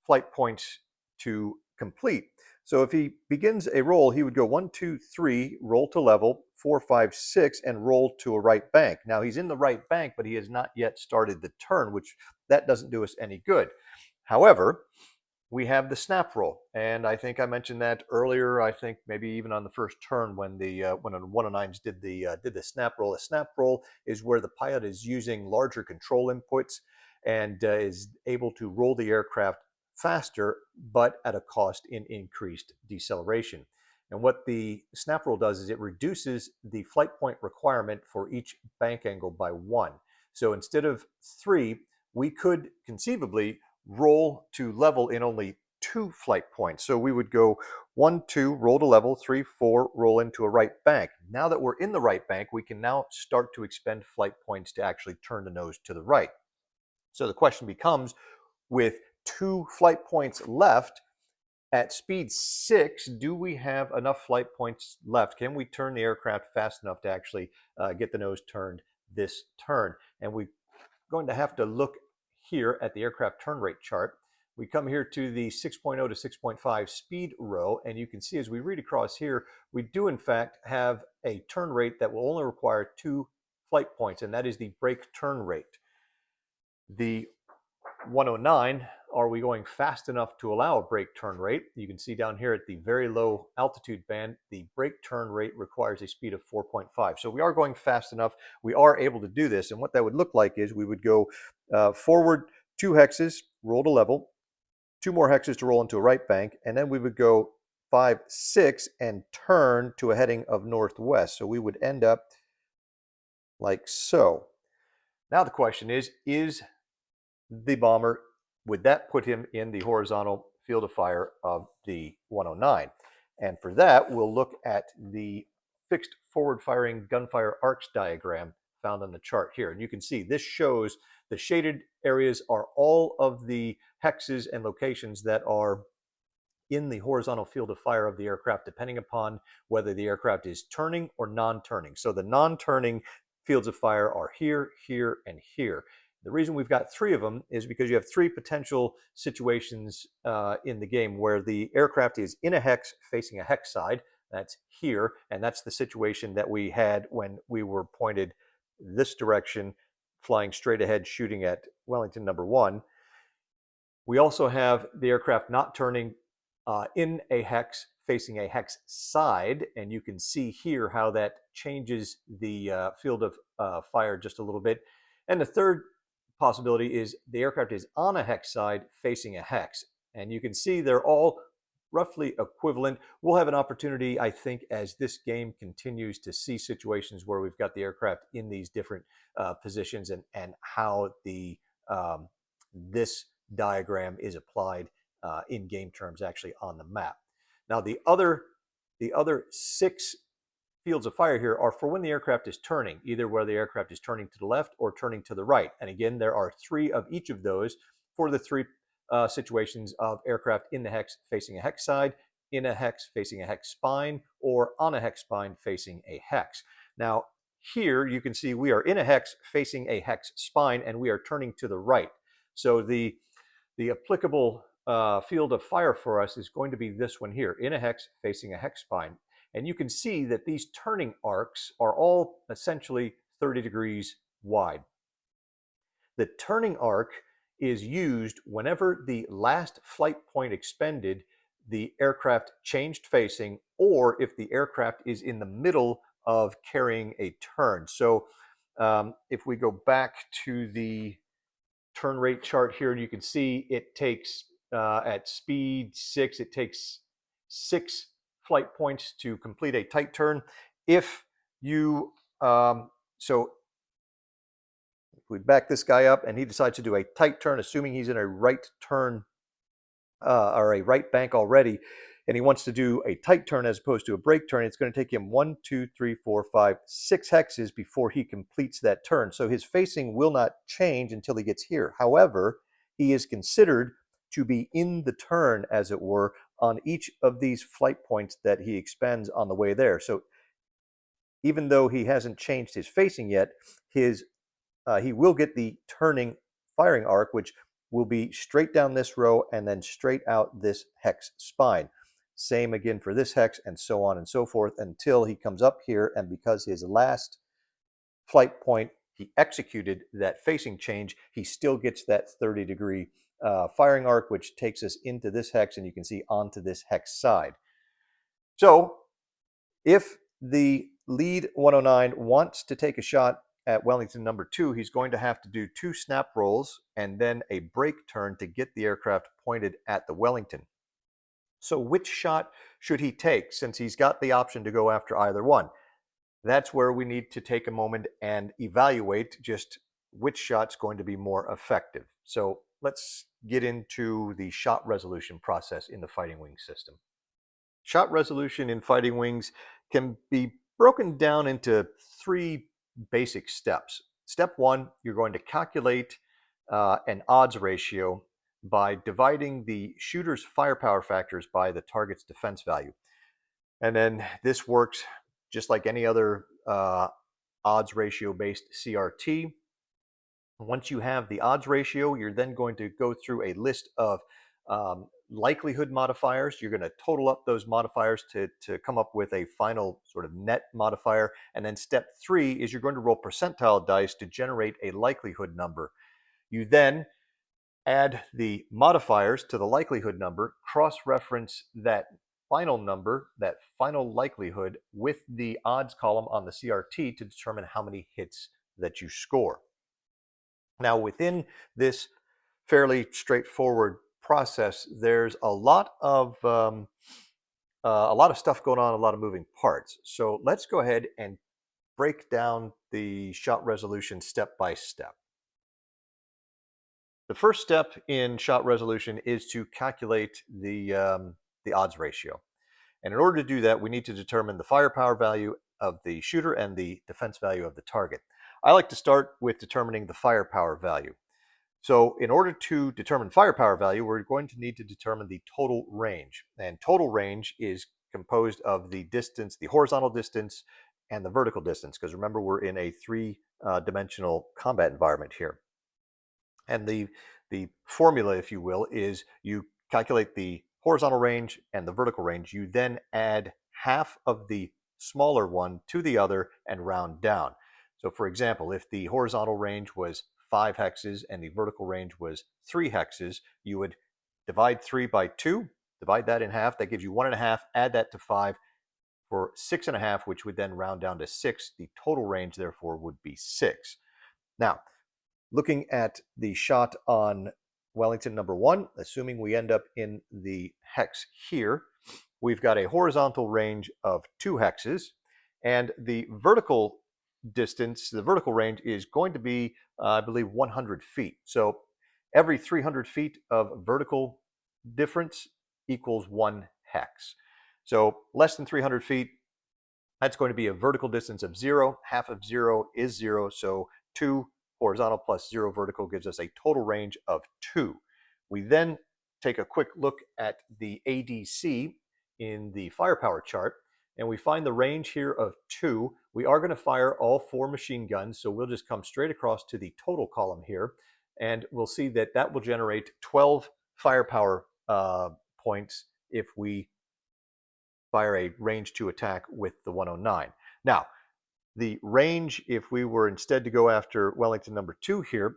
flight points to complete. So if he begins a roll, he would go 1, 2, 3, roll to level, 4, 5, 6, and roll to a right bank. Now he's in the right bank, but he has not yet started the turn, which that doesn't do us any good. However, we have the snap roll, and I think I mentioned that earlier. I think maybe even on the first turn when the when a 109s did the snap roll. A snap roll is where the pilot is using larger control inputs and is able to roll the aircraft faster, but at a cost in increased deceleration. And what the snap roll does is it reduces the flight point requirement for each bank angle by 1. So instead of 3, we could conceivably roll to level in only 2 flight points. So we would go 1, 2, roll to level, 3, 4, roll into a right bank. Now that we're in the right bank, we can now start to expend flight points to actually turn the nose to the right. So the question becomes, with 2 flight points left, at speed 6, do we have enough flight points left? Can we turn the aircraft fast enough to actually get the nose turned this turn? And we're going to have to look here at the aircraft turn rate chart. We come here to the 6.0 to 6.5 speed row, and you can see as we read across here, we do in fact have a turn rate that will only require 2 flight points, and that is the brake turn rate. The 109, are we going fast enough to allow a brake turn rate? You can see down here at the very low altitude band, the brake turn rate requires a speed of 4.5. So we are going fast enough. We are able to do this. And what that would look like is we would go forward 2 hexes, roll to level, 2 more hexes to roll into a right bank, and then we would go 5, 6 and turn to a heading of northwest. So we would end up like so. Now the question is the bomber, would that put him in the horizontal field of fire of the 109? And for that, we'll look at the fixed forward firing gunfire arcs diagram found on the chart here. And you can see this shows the shaded areas are all of the hexes and locations that are in the horizontal field of fire of the aircraft, depending upon whether the aircraft is turning or non-turning. So the non-turning fields of fire are here, here, and here. The reason we've got 3 of them is because you have 3 potential situations in the game where the aircraft is in a hex facing a hex side. That's here, and that's the situation that we had when we were pointed this direction, flying straight ahead, shooting at Wellington number 1. We also have the aircraft not turning in a hex facing a hex side, and you can see here how that changes the field of fire just a little bit. And the third possibility is the aircraft is on a hex side facing a hex, and you can see they're all roughly equivalent. We'll have an opportunity, I think, as this game continues, to see situations where we've got the aircraft in these different positions and how the this diagram is applied in game terms actually on the map. Now the other 6 fields of fire here are for when the aircraft is turning, either where the aircraft is turning to the left or turning to the right. And again, there are 3 of each of those for the 3 situations of aircraft in the hex facing a hex side, in a hex facing a hex spine, or on a hex spine facing a hex. Now here you can see we are in a hex facing a hex spine, and we are turning to the right. So the applicable field of fire for us is going to be this one here, in a hex facing a hex spine. And you can see that these turning arcs are all essentially 30 degrees wide. The turning arc is used whenever the last flight point expended, the aircraft changed facing, or if the aircraft is in the middle of carrying a turn. So if we go back to the turn rate chart here, and you can see it takes at speed 6, it takes 6 flight points to complete a tight turn. If you so if we back this guy up and he decides to do a tight turn, assuming he's in a right turn or a right bank already, and he wants to do a tight turn as opposed to a brake turn, it's going to take him 1, 2, 3, 4, 5, 6 hexes before he completes that turn. So his facing will not change until he gets here. However, he is considered to be in the turn, as it were, on each of these flight points that he expends on the way there. So even though he hasn't changed his facing yet, he will get the turning firing arc, which will be straight down this row and then straight out this hex spine. Same again for this hex, and so on and so forth until he comes up here, and because his last flight point he executed that facing change, he still gets that 30-degree firing arc, which takes us into this hex, and you can see onto this hex side. So if the lead 109 wants to take a shot at Wellington number 2, he's going to have to do 2 snap rolls and then a brake turn to get the aircraft pointed at the Wellington. So which shot should he take, since he's got the option to go after either one? That's where we need to take a moment and evaluate just which shot's going to be more effective. So let's get into the shot resolution process in the Fighting Wings system. Shot resolution in Fighting Wings can be broken down into 3 basic steps. Step 1, you're going to calculate an odds ratio by dividing the shooter's firepower factors by the target's defense value. And then this works just like any other odds ratio based CRT. Once you have the odds ratio, you're then going to go through a list of likelihood modifiers. You're going to total up those modifiers to come up with a final sort of net modifier. And then step 3 is you're going to roll percentile dice to generate a likelihood number. You then add the modifiers to the likelihood number, cross-reference that final number, that final likelihood, with the odds column on the CRT to determine how many hits that you score. Now, within this fairly straightforward process, there's a lot of stuff going on, a lot of moving parts. So let's go ahead and break down the shot resolution step by step. The first step in shot resolution is to calculate the odds ratio. And in order to do that, we need to determine the firepower value of the shooter and the defense value of the target. I like to start with determining the firepower value. So in order to determine firepower value, we're going to need to determine the total range. And total range is composed of the distance, the horizontal distance, and the vertical distance, because remember, we're in a 3-dimensional combat environment here. And the formula, if you will, is you calculate the horizontal range and the vertical range. You then add half of the smaller one to the other and round down. So for example, if the horizontal range was 5 hexes and the vertical range was 3 hexes, you would divide 3 by 2, divide that in half. That gives you 1.5. Add that to 5 for 6.5, which would then round down to 6. The total range, therefore, would be 6. Now, looking at the shot on Wellington number 1, assuming we end up in the hex here, we've got a horizontal range of 2 hexes, and the vertical distance, the vertical range, is going to be, I believe, 100 feet. So every 300 feet of vertical difference equals 1 hex. So less than 300 feet, that's going to be a vertical distance of 0. Half of 0 is 0, so 2 horizontal plus 0 vertical gives us a total range of 2. We then take a quick look at the ADC in the firepower chart, and we find the range here of 2. We are going to fire all 4 machine guns, so we'll just come straight across to the total column here, and we'll see that that will generate 12 firepower points if we fire a range 2 attack with the 109. Now, the range, if we were instead to go after Wellington number 2 here,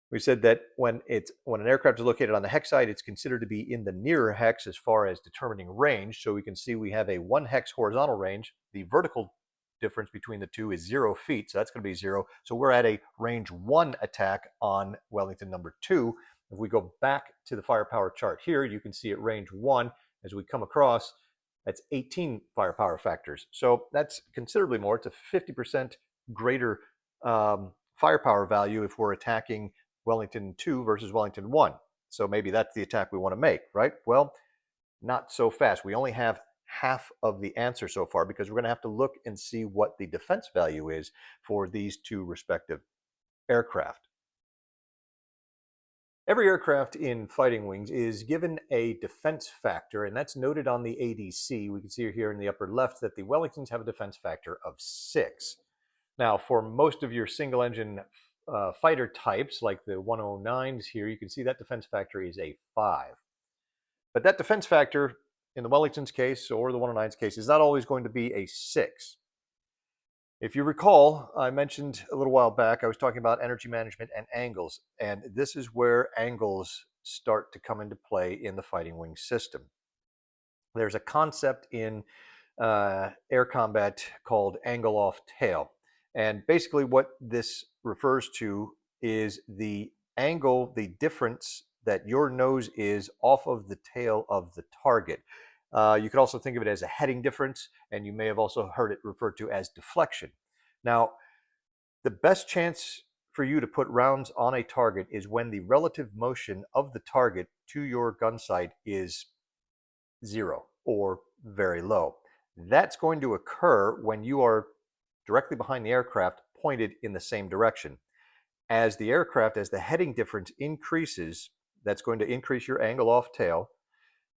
we said that when an aircraft is located on the hex side, it's considered to be in the nearer hex as far as determining range. So we can see we have a 1 hex horizontal range. The vertical difference between the two is 0 feet, so that's going to be 0. So we're at a range 1 attack on Wellington number 2. If we go back to the firepower chart here, you can see at range 1, as we come across, that's 18 firepower factors. So that's considerably more. It's a 50% greater firepower value if we're attacking Wellington 2 versus Wellington 1. So maybe that's the attack we want to make, right? Well, not so fast. We only have half of the answer so far, because we're going to have to look and see what the defense value is for these 2 respective aircraft. Every aircraft in Fighting Wings is given a defense factor, and that's noted on the ADC. We can see here in the upper left that the Wellingtons have a defense factor of 6. Now, for most of your single-engine fighter types, like the 109s here, you can see that defense factor is a 5. But that defense factor, in the Wellington's case or the 109's case, is not always going to be a 6. If you recall, I mentioned a little while back, I was talking about energy management and angles, and this is where angles start to come into play in the fighting wing system. There's a concept in air combat called angle off tail. And basically, what this refers to is the angle, the difference that your nose is off of the tail of the target. You could also think of it as a heading difference, and you may have also heard it referred to as deflection. Now, the best chance for you to put rounds on a target is when the relative motion of the target to your gun sight is zero or very low. That's going to occur when you are directly behind the aircraft pointed in the same direction. As the aircraft, as the heading difference increases, that's going to increase your angle off tail.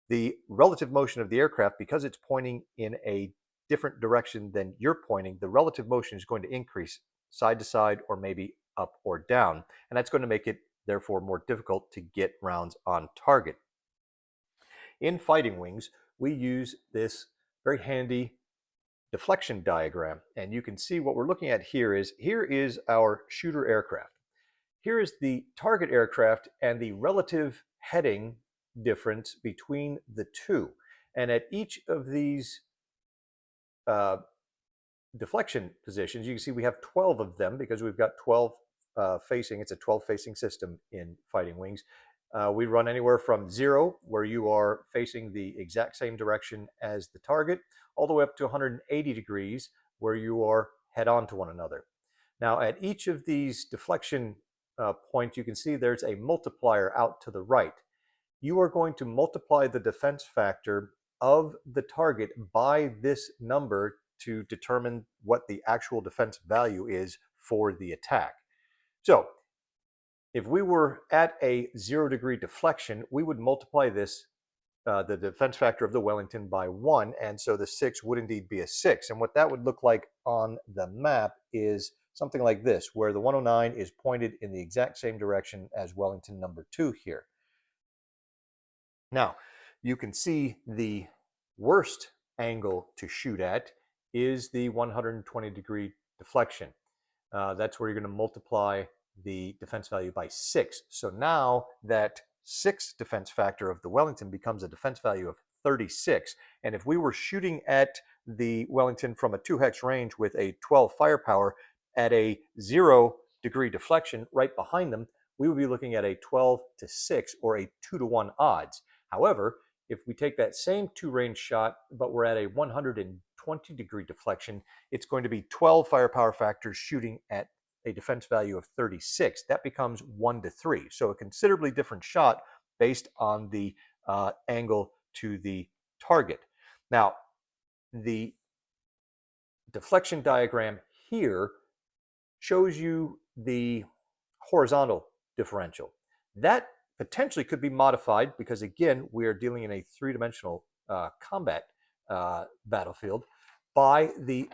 The relative motion of the aircraft, because it's pointing in a different direction than you're pointing, the relative motion is going to increase side to side or maybe up or down. And that's going to make it, therefore, more difficult to get rounds on target. In fighting wings, we use this very handy deflection diagram. And you can see what we're looking at here is our shooter aircraft. Here is the target aircraft and the relative heading difference between the two. And at each of these uh, deflection positions, you can see we have 12 of them because we've got 12 facing. It's a 12 facing system in fighting wings. We run anywhere from 0, where you are facing the exact same direction as the target, all the way up to 180 degrees, where you are head on to one another. Now, at each of these deflection points, you can see there's a multiplier out to the right. You are going to multiply the defense factor of the target by this number to determine what the actual defense value is for the attack. So if we were at a 0-degree deflection, we would multiply this, the defense factor of the Wellington, by 1, and so the 6 would indeed be a 6. And what that would look like on the map is something like this, where the 109 is pointed in the exact same direction as Wellington number 2 here. Now, you can see the worst angle to shoot at is the 120-degree deflection. That's where you're going to multiply the defense value by 6. So now that 6 defense factor of the Wellington becomes a defense value of 36. And if we were shooting at the Wellington from a 2-hex range with a 12 firepower at a 0-degree deflection right behind them, we would be looking at a 12 to 6 or a 2-to-1 odds. However, if we take that same 2-range shot, but we're at a 120-degree deflection, it's going to be 12 firepower factors shooting at a defense value of 36. That becomes 1 to 3. So a considerably different shot based on the angle to the target. Now, the deflection diagram here shows you the horizontal differential. That potentially could be modified because, again, we are dealing in a 3-dimensional combat battlefield by the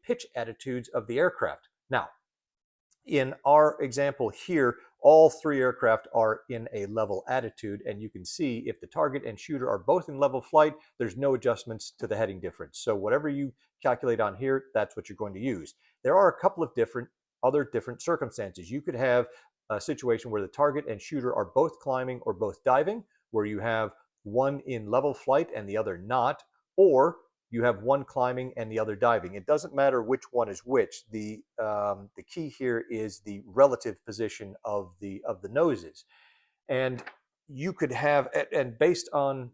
pitch attitudes of the aircraft. Now, in our example here, all 3 aircraft are in a level attitude, and you can see if the target and shooter are both in level flight, there's no adjustments to the heading difference. So whatever you calculate on here, that's what you're going to use. There are a couple of other different circumstances. You could have a situation where the target and shooter are both climbing or both diving, where you have one in level flight and the other not, or you have one climbing and the other diving. It doesn't matter which one is which. The key here is the relative position of the noses, and you could have, and based on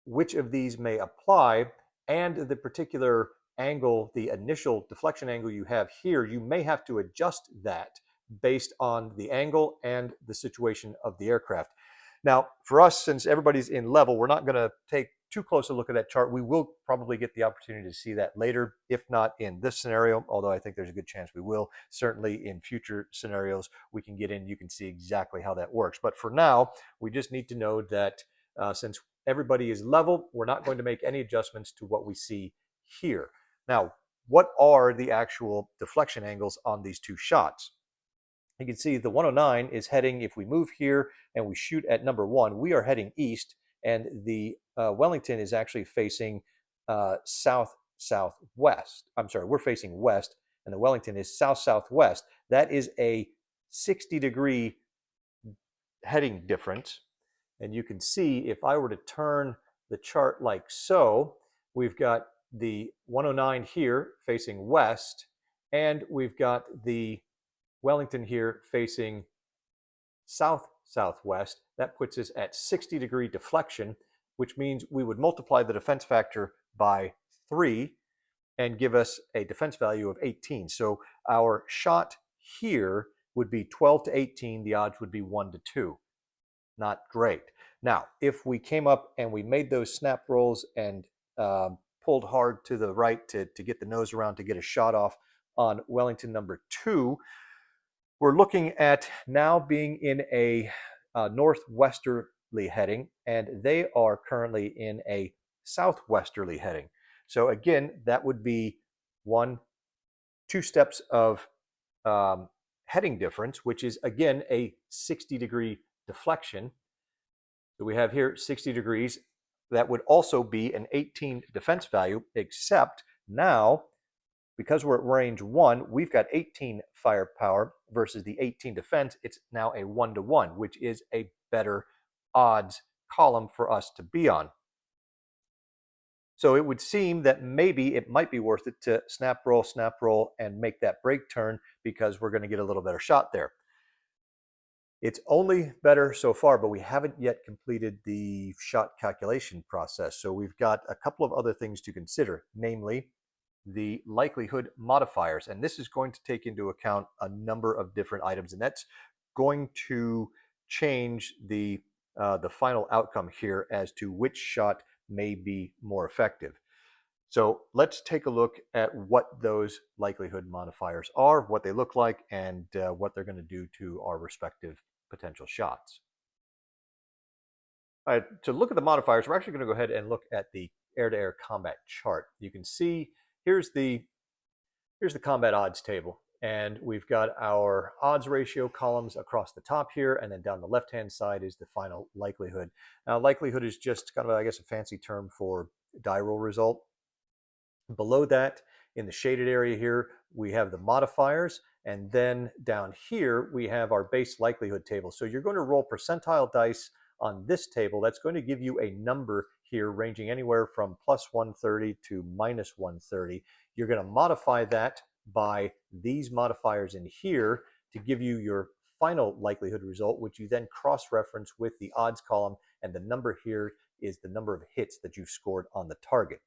which of these may apply and the particular angle, the initial deflection angle you have here, you may have to adjust that based on the angle and the situation of the aircraft. Now, for us, since everybody's in level, we're not going to take too close a look at that chart. We will probably get the opportunity to see that later, if not in this scenario, although I think there's a good chance we will. Certainly in future scenarios, we can get in, you can see exactly how that works. But for now, we just need to know that since everybody is level, we're not going to make any adjustments to what we see here. Now, what are the actual deflection angles on these 2 shots? You can see the 109 is heading, if we move here and we shoot at number 1, we are heading east, and the Wellington is actually facing southeast. southwest. I'm sorry, we're facing west, and the Wellington is south-southwest. That is a 60-degree heading difference. And you can see if I were to turn the chart like so, we've got the 109 here facing west, and we've got the Wellington here facing south-southwest. That puts us at 60-degree deflection, which means we would multiply the defense factor by 3 and give us a defense value of 18. So our shot here would be 12 to 18. The odds would be 1 to 2. Not great. Now, if we came up and we made those snap rolls and pulled hard to the right to get the nose around to get a shot off on Wellington number 2, we're looking at now being in a northwesterly heading, and they are currently in a southwesterly heading. So again, that would be 2 steps of heading difference, which is again a 60-degree deflection. So we have here 60 degrees. That would also be an 18 defense value, except now, because we're at range 1, we've got 18 firepower versus the 18 defense. It's now a 1-to-1, which is a better odds column for us to be on. So it would seem that maybe it might be worth it to snap roll, and make that brake turn, because we're going to get a little better shot there. It's only better so far, but we haven't yet completed the shot calculation process. So we've got a couple of other things to consider, namely the likelihood modifiers. And this is going to take into account a number of different items, and that's going to change the final outcome here as to which shot may be more effective. So let's take a look at what those likelihood modifiers are, what they look like, and what they're going to do to our respective potential shots. All right, to look at the modifiers, we're actually going to go ahead and look at the air-to-air combat chart. You can see here's the combat odds table, and we've got our odds ratio columns across the top here, and then down the left-hand side is the final likelihood. Now, likelihood is just kind of, I guess, a fancy term for die roll result. Below that, in the shaded area here, we have the modifiers, and then down here we have our base likelihood table. So you're going to roll percentile dice on this table. That's going to give you a number here ranging anywhere from plus 130 to minus 130. You're going to modify that by these modifiers in here to give you your final likelihood result, which you then cross-reference with the odds column, and the number here is the number of hits that you've scored on the target.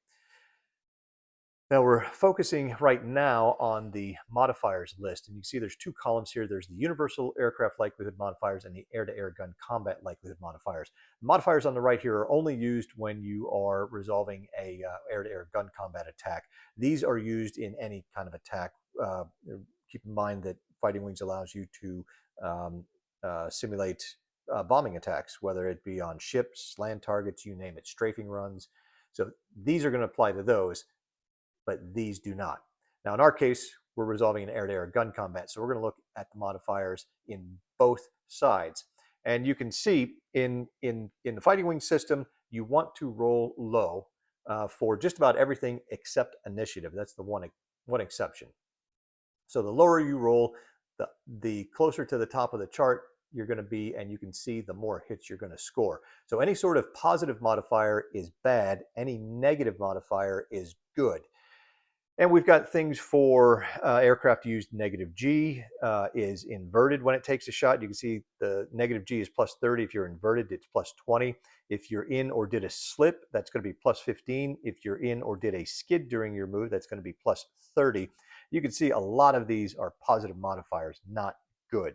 Now we're focusing right now on the modifiers list, and you can see there's 2 columns here. There's the universal aircraft likelihood modifiers and the air-to-air gun combat likelihood modifiers. The modifiers on the right here are only used when you are resolving a air-to-air gun combat attack. These are used in any kind of attack. Keep in mind that Fighting Wings allows you to simulate bombing attacks, whether it be on ships, land targets, you name it, strafing runs. So these are going to apply to those, but these do not. Now, in our case, we're resolving an air-to-air gun combat, so we're going to look at the modifiers in both sides. And you can see in the Fighting Wing system, you want to roll low for just about everything except initiative. That's the one exception. So the lower you roll, the closer to the top of the chart you're going to be, and you can see the more hits you're going to score. So any sort of positive modifier is bad. Any negative modifier is good. And we've got things for aircraft used. Negative G is inverted when it takes a shot. You can see the negative G is plus 30. If you're inverted, it's plus 20. If you're in or did a slip, that's going to be plus 15. If you're in or did a skid during your move, that's going to be plus 30. You can see a lot of these are positive modifiers, not good.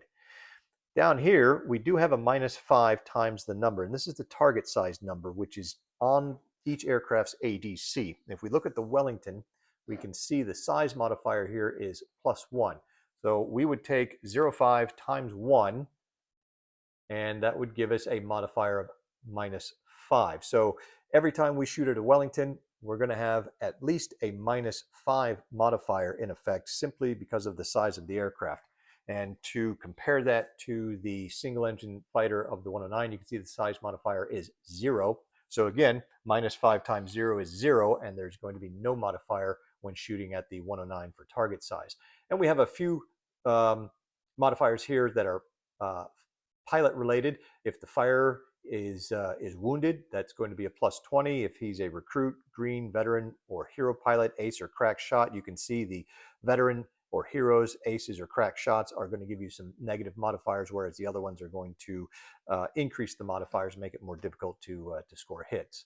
Down here, we do have a -5 times the number, and this is the target size number, which is on each aircraft's ADC. If we look at the Wellington, we can see the size modifier here is +1. So we would take 0.5 times 1, and that would give us a modifier of -5. So every time we shoot at a Wellington, we're going to have at least a -5 modifier in effect, simply because of the size of the aircraft. And to compare that to the single engine fighter of the 109, you can see the size modifier is 0. So again, -5 times 0 is 0, and there's going to be no modifier when shooting at the 109 for target size. And we have a few modifiers here that are pilot related. If the firer is wounded, that's going to be a +20. If he's a recruit, green, veteran, or hero pilot, ace or crack shot, you can see the veteran or heroes, aces or crack shots are going to give you some negative modifiers, whereas the other ones are going to increase the modifiers and make it more difficult to score hits.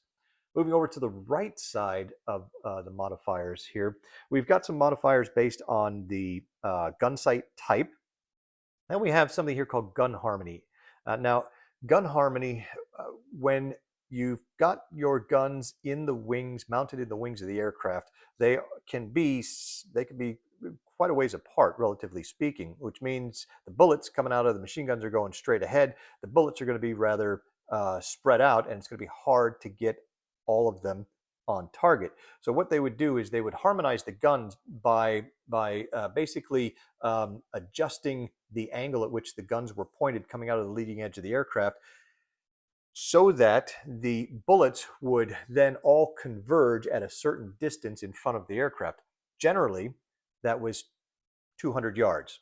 Moving over to the right side of the modifiers here, we've got some modifiers based on the gun sight type. Then we have something here called gun harmony. Now, gun harmony, when you've got your guns in the wings, mounted in the wings of the aircraft, they can be quite a ways apart, relatively speaking, which means the bullets coming out of the machine guns are going straight ahead. The bullets are going to be rather spread out, and it's going to be hard to get all of them on target. So what they would do is they would harmonize the guns by basically adjusting the angle at which the guns were pointed coming out of the leading edge of the aircraft, so that the bullets would then all converge at a certain distance in front of the aircraft. Generally, that was 200 yards,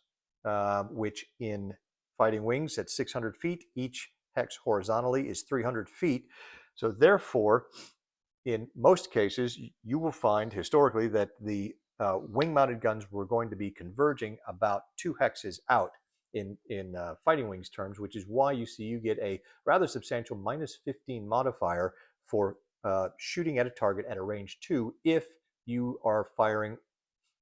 which in fighting wings at 600 feet, each hex horizontally is 300 feet. So therefore, in most cases, you will find historically that the wing-mounted guns were going to be converging about 2 hexes out in fighting wings terms, which is why you get a rather substantial -15 modifier for shooting at a target at a range 2 if you are firing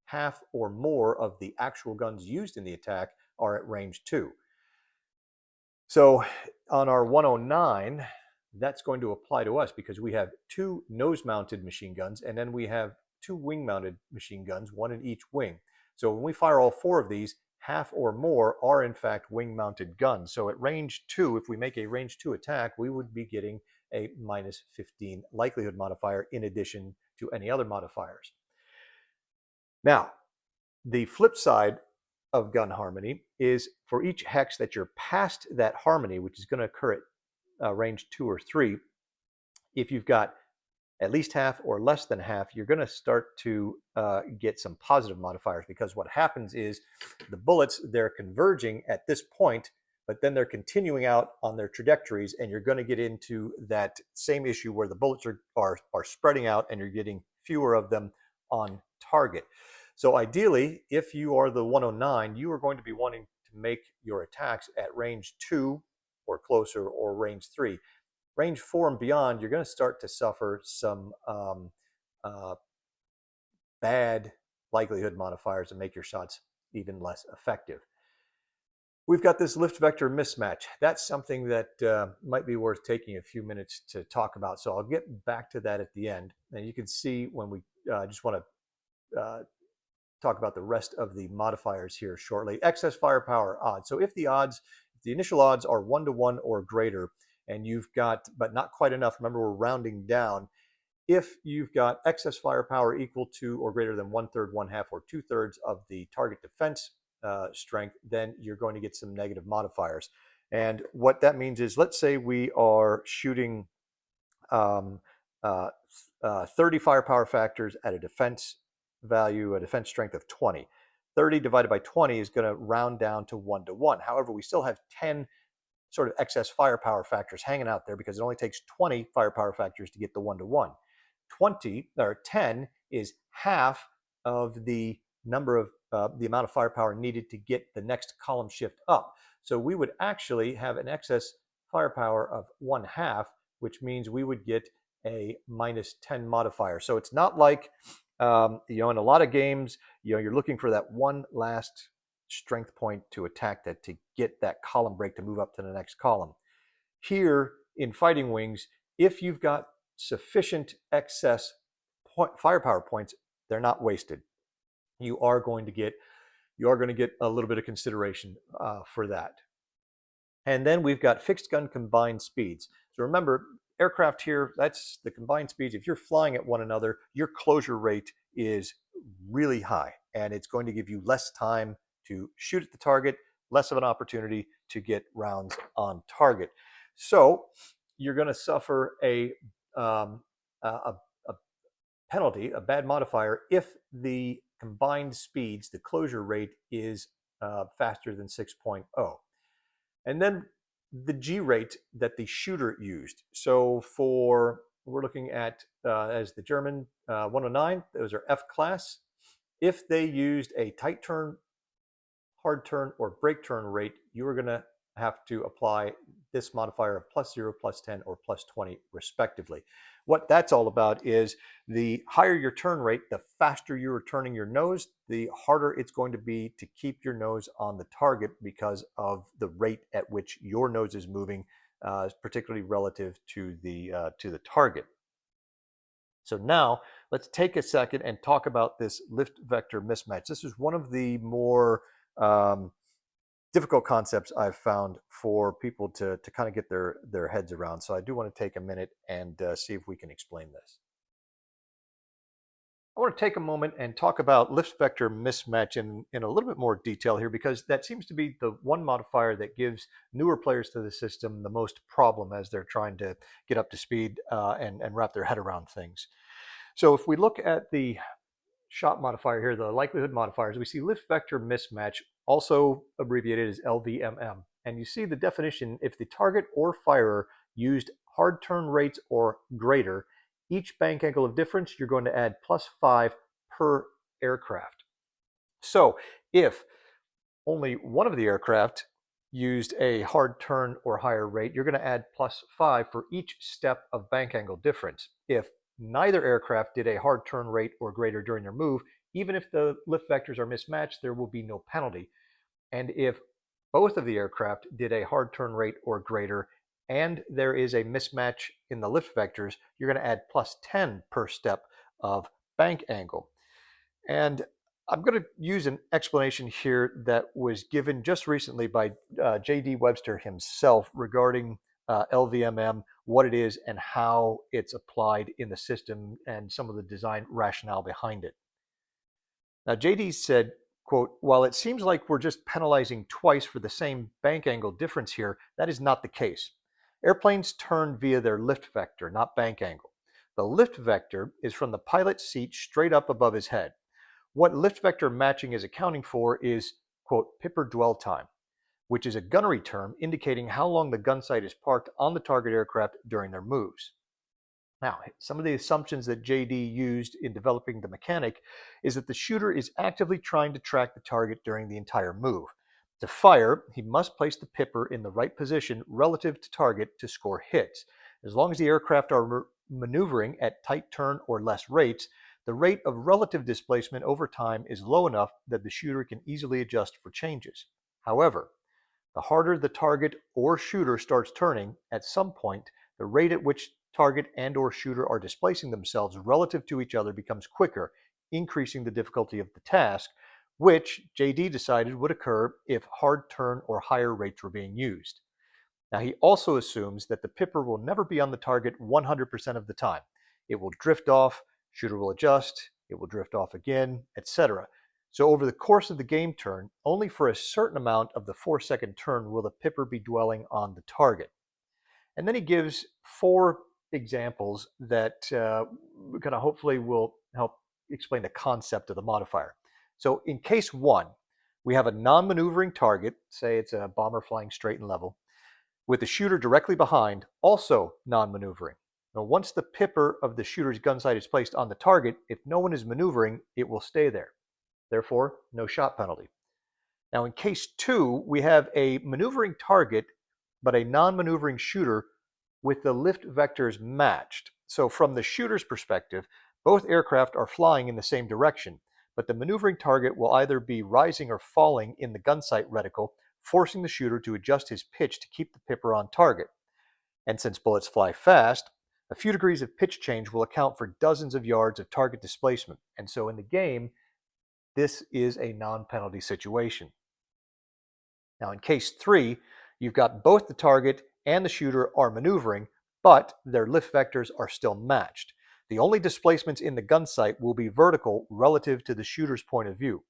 half or more of the actual guns used in the attack are at range 2. So on our 109, that's going to apply to us because we have 2 nose-mounted machine guns, and then we have 2 wing-mounted machine guns, 1 in each wing. So when we fire all 4 of these, half or more are in fact wing-mounted guns. So at range 2, if we make a range 2 attack, we would be getting a -15 likelihood modifier in addition to any other modifiers. Now, the flip side of gun harmony is for each hex that you're past that harmony, which is going to occur at range 2 or 3, if you've got at least half or less than half, you're going to start to get some positive modifiers, because what happens is the bullets, they're converging at this point, but then they're continuing out on their trajectories, and you're going to get into that same issue where the bullets are spreading out and you're getting fewer of them on target. So ideally, if you are the 109, you are going to be wanting to make your attacks at range 2 or closer, or range 3. Range 4 and beyond, you're going to start to suffer some bad likelihood modifiers and make your shots even less effective. We've got this lift vector mismatch. That's something that might be worth taking a few minutes to talk about. So I'll get back to that at the end. And you can see when we just want to talk about the rest of the modifiers here shortly. Excess firepower odds. So if the initial odds are 1-to-1 or greater, and you've got, but not quite enough, remember we're rounding down, if you've got excess firepower equal to or greater than 1/3, 1/2, or 2/3 of the target defense strength, then you're going to get some negative modifiers. And what that means is, let's say we are shooting 30 firepower factors at a defense value, a defense strength of 20. 30 divided by 20 is going to round down to 1-to-1. However, we still have 10 sort of excess firepower factors hanging out there, because it only takes 20 firepower factors to get the 1-to-1. 20 or 10 is half of the number of the amount of firepower needed to get the next column shift up. So we would actually have an excess firepower of 1/2, which means we would get a -10 modifier. So it's not like in a lot of games, you're looking for that one last strength point to attack that, to get that column break to move up to the next column. Here in fighting wings, if you've got sufficient excess firepower points, they're not wasted. You are going to get a little bit of consideration for that. And then we've got fixed gun combined speeds. So remember, aircraft here, that's the combined speeds. If you're flying at one another, your closure rate is really high, and it's going to give you less time to shoot at the target, less of an opportunity to get rounds on target. So you're going to suffer a a penalty, a bad modifier, if the combined speeds, the closure rate is faster than 6.0. And then the G rate that the shooter used. So we're looking at, as the German 109, those are F class. If they used a tight turn, hard turn, or brake turn rate, you are going to have to apply this modifier of +0, +10, or +20 respectively. What that's all about is the higher your turn rate, the faster you're turning your nose, the harder it's going to be to keep your nose on the target because of the rate at which your nose is moving, particularly relative to the target. So now let's take a second and talk about this lift vector mismatch. This is one of the more um, difficult concepts I've found for people to kind of get their heads around. So I do want to take a minute and see if we can explain this. I want to take a moment and talk about lift vector mismatch in a little bit more detail here, because that seems to be the one modifier that gives newer players to the system the most problem as they're trying to get up to speed and wrap their head around things. So if we look at the shot modifier here, the likelihood modifiers, we see lift vector mismatch, also abbreviated as LVMM. And you see the definition: if the target or firer used hard turn rates or greater, each bank angle of difference, you're going to add +5 per aircraft. So if only one of the aircraft used a hard turn or higher rate, you're going to add +5 for each step of bank angle difference. If neither aircraft did a hard turn rate or greater during their move, even if the lift vectors are mismatched, there will be no penalty. And if both of the aircraft did a hard turn rate or greater, and there is a mismatch in the lift vectors, you're going to add +10 per step of bank angle. And I'm going to use an explanation here that was given just recently by J.D. Webster himself regarding LVMM, what it is, and how it's applied in the system, and some of the design rationale behind it. Now, JD said, quote, "While it seems like we're just penalizing twice for the same bank angle difference here, that is not the case. Airplanes turn via their lift vector, not bank angle. The lift vector is from the pilot's seat straight up above his head. What lift vector matching is accounting for is, quote, pipper dwell time, which is a gunnery term indicating how long the gun sight is parked on the target aircraft during their moves." Now, some of the assumptions that JD used in developing the mechanic is that the shooter is actively trying to track the target during the entire move. To fire, he must place the pipper in the right position relative to target to score hits. As long as the aircraft are maneuvering at tight turn or less rates, the rate of relative displacement over time is low enough that the shooter can easily adjust for changes. However, the harder the target or shooter starts turning, at some point, the rate at which target and or shooter are displacing themselves relative to each other becomes quicker, increasing the difficulty of the task, which JD decided would occur if hard turn or higher rates were being used. Now, he also assumes that the pipper will never be on the target 100% of the time. It will drift off, shooter will adjust, it will drift off again, etc. So over the course of the game turn, only for a certain amount of the 4-second turn will the pipper be dwelling on the target. And then he gives 4 examples that kind of hopefully will help explain the concept of the modifier. So in case 1, we have a non-maneuvering target, say it's a bomber flying straight and level, with the shooter directly behind, also non-maneuvering. Now, once the pipper of the shooter's gun sight is placed on the target, if no one is maneuvering, it will stay there. Therefore, no shot penalty. Now, in case 2, we have a maneuvering target, but a non-maneuvering shooter with the lift vectors matched. So from the shooter's perspective, both aircraft are flying in the same direction, but the maneuvering target will either be rising or falling in the gun sight reticle, forcing the shooter to adjust his pitch to keep the pipper on target. And since bullets fly fast, a few degrees of pitch change will account for dozens of yards of target displacement. And so in the game, this is a non-penalty situation. Now in case 3, you've got both the target and the shooter are maneuvering, but their lift vectors are still matched. The only displacements in the gun sight will be vertical relative to the shooter's point of view.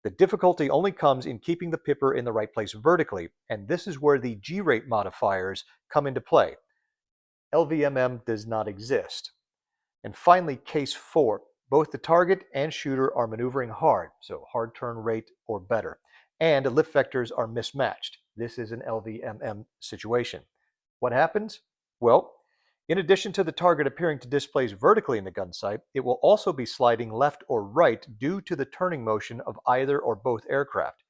The difficulty only comes in keeping the pipper in the right place vertically, and this is where the G-rate modifiers come into play. LVMM does not exist. And finally, case 4, both the target and shooter are maneuvering hard, so hard turn rate or better, and the lift vectors are mismatched. This is an LVMM situation. What happens? Well, in addition to the target appearing to displace vertically in the gun sight, it will also be sliding left or right due to the turning motion of either or both aircraft.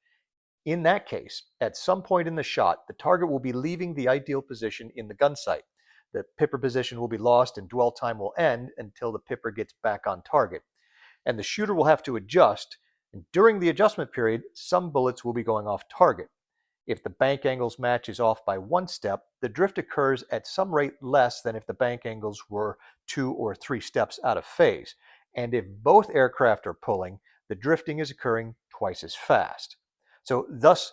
In that case, at some point in the shot, the target will be leaving the ideal position in the gun sight. The pipper position will be lost and dwell time will end until the pipper gets back on target. And the shooter will have to adjust, and during the adjustment period, some bullets will be going off target. If the bank angles match is off by 1 step, the drift occurs at some rate less than if the bank angles were 2 or 3 steps out of phase. And if both aircraft are pulling, the drifting is occurring twice as fast. So thus,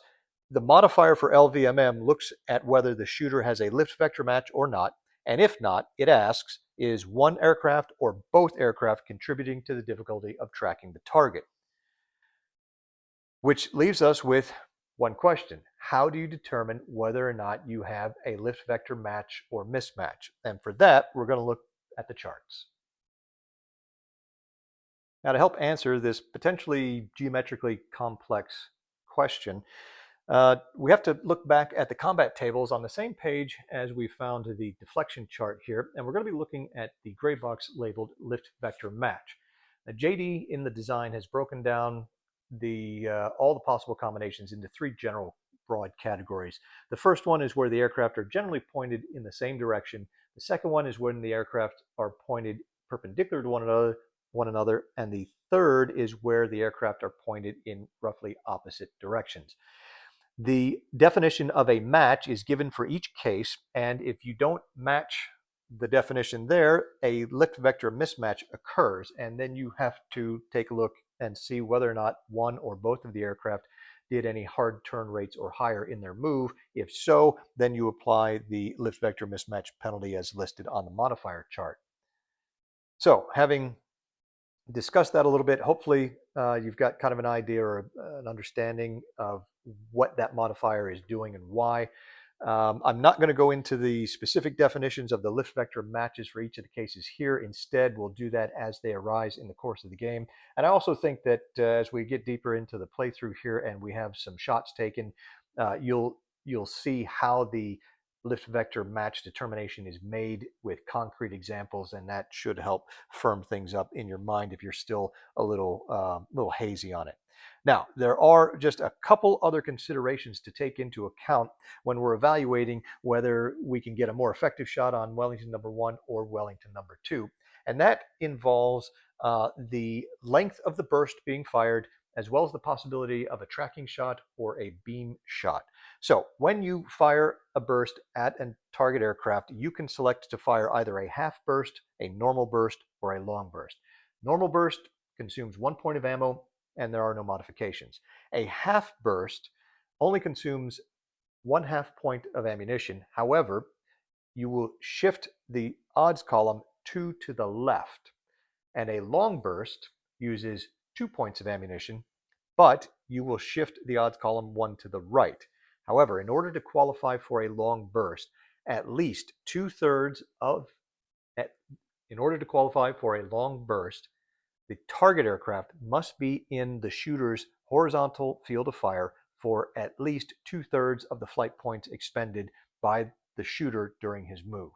the modifier for LVMM looks at whether the shooter has a lift vector match or not, and if not, it asks, is one aircraft or both aircraft contributing to the difficulty of tracking the target? Which leaves us with one question. How do you determine whether or not you have a lift vector match or mismatch? And for that, we're going to look at the charts. Now, to help answer this potentially geometrically complex question, we have to look back at the combat tables on the same page as we found the deflection chart here, and we're going to be looking at the gray box labeled lift vector match. Now, JD in the design has broken down all the possible combinations into 3 general broad categories. The first one is where the aircraft are generally pointed in the same direction. The second one is when the aircraft are pointed perpendicular to one another, and the third is where the aircraft are pointed in roughly opposite directions. The definition of a match is given for each case, and if you don't match the definition there, a lift vector mismatch occurs, and then you have to take a look and see whether or not one or both of the aircraft did any hard turn rates or higher in their move. If so, then you apply the lift vector mismatch penalty as listed on the modifier chart. So, having discussed that a little bit, hopefully you've got kind of an idea or an understanding of what that modifier is doing and why. I'm not going to go into the specific definitions of the lift vector matches for each of the cases here. Instead, we'll do that as they arise in the course of the game. And I also think that as we get deeper into the playthrough here and we have some shots taken, you'll see how the lift vector match determination is made with concrete examples, and that should help firm things up in your mind if you're still a little hazy on it. Now, there are just a couple other considerations to take into account when we're evaluating whether we can get a more effective shot on Wellington number 1 or Wellington number 2. And that involves the length of the burst being fired, as well as the possibility of a tracking shot or a beam shot. So when you fire a burst at a target aircraft, you can select to fire either a half burst, a normal burst, or a long burst. Normal burst consumes 1 point of ammo, and there are no modifications. A half burst only consumes 1/2 point of ammunition. However, you will shift the odds column 2 to the left. And a long burst uses 2 points of ammunition, but you will shift the odds column 1 to the right. However, in order to qualify for a long burst, at least 2/3 of, in order to qualify for a long burst, the target aircraft must be in the shooter's horizontal field of fire for at least 2/3 of the flight points expended by the shooter during his move.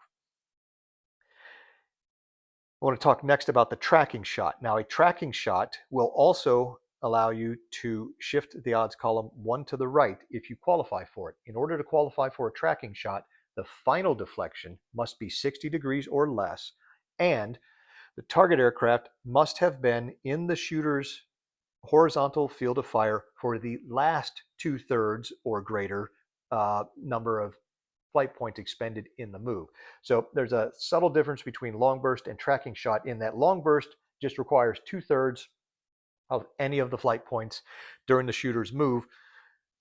I want to talk next about the tracking shot. Now, a tracking shot will also allow you to shift the odds column 1 to the right if you qualify for it. In order to qualify for a tracking shot, the final deflection must be 60 degrees or less, and the target aircraft must have been in the shooter's horizontal field of fire for the last 2/3 or greater number of flight points expended in the move. So there's a subtle difference between long burst and tracking shot in that long burst just requires 2/3 of any of the flight points during the shooter's move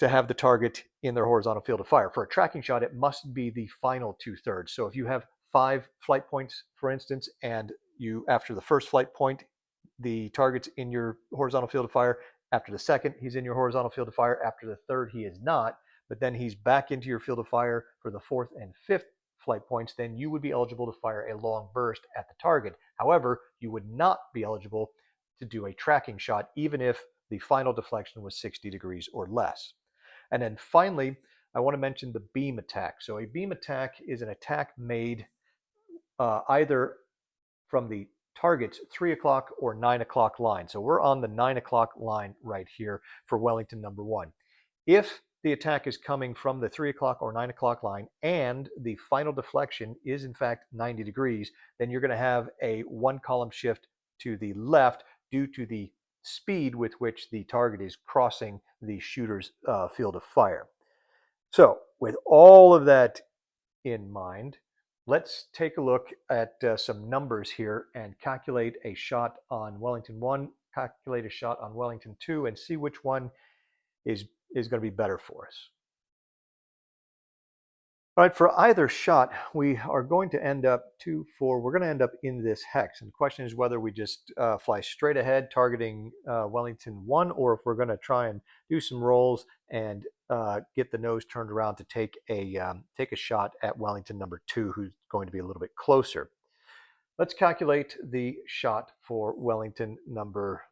to have the target in their horizontal field of fire. For a tracking shot, it must be the final 2/3. So if you have 5 flight points, for instance, and you, after the first flight point, the target's in your horizontal field of fire. After the second, he's in your horizontal field of fire. After the third, he is not, but then he's back into your field of fire for the 4th and 5th flight points, then you would be eligible to fire a long burst at the target. However, you would not be eligible to do a tracking shot, even if the final deflection was 60 degrees or less. And then finally, I want to mention the beam attack. So a beam attack is an attack made either from the target's 3 o'clock or 9 o'clock line. So we're on the 9 o'clock line right here for Wellington number 1. If the attack is coming from the 3 o'clock or 9 o'clock line and the final deflection is in fact 90 degrees, then you're going to have a 1-column shift to the left due to the speed with which the target is crossing the shooter's field of fire. So with all of that in mind, let's take a look at some numbers here and calculate a shot on Wellington 1, calculate a shot on Wellington 2, and see which one is going to be better for us. All right, for either shot, we are going to end up we're going to end up in this hex. And the question is whether we just fly straight ahead targeting Wellington 1, or if we're going to try and do some rolls and get the nose turned around to take a shot at Wellington number 2, who's going to be a little bit closer. Let's calculate the shot for Wellington number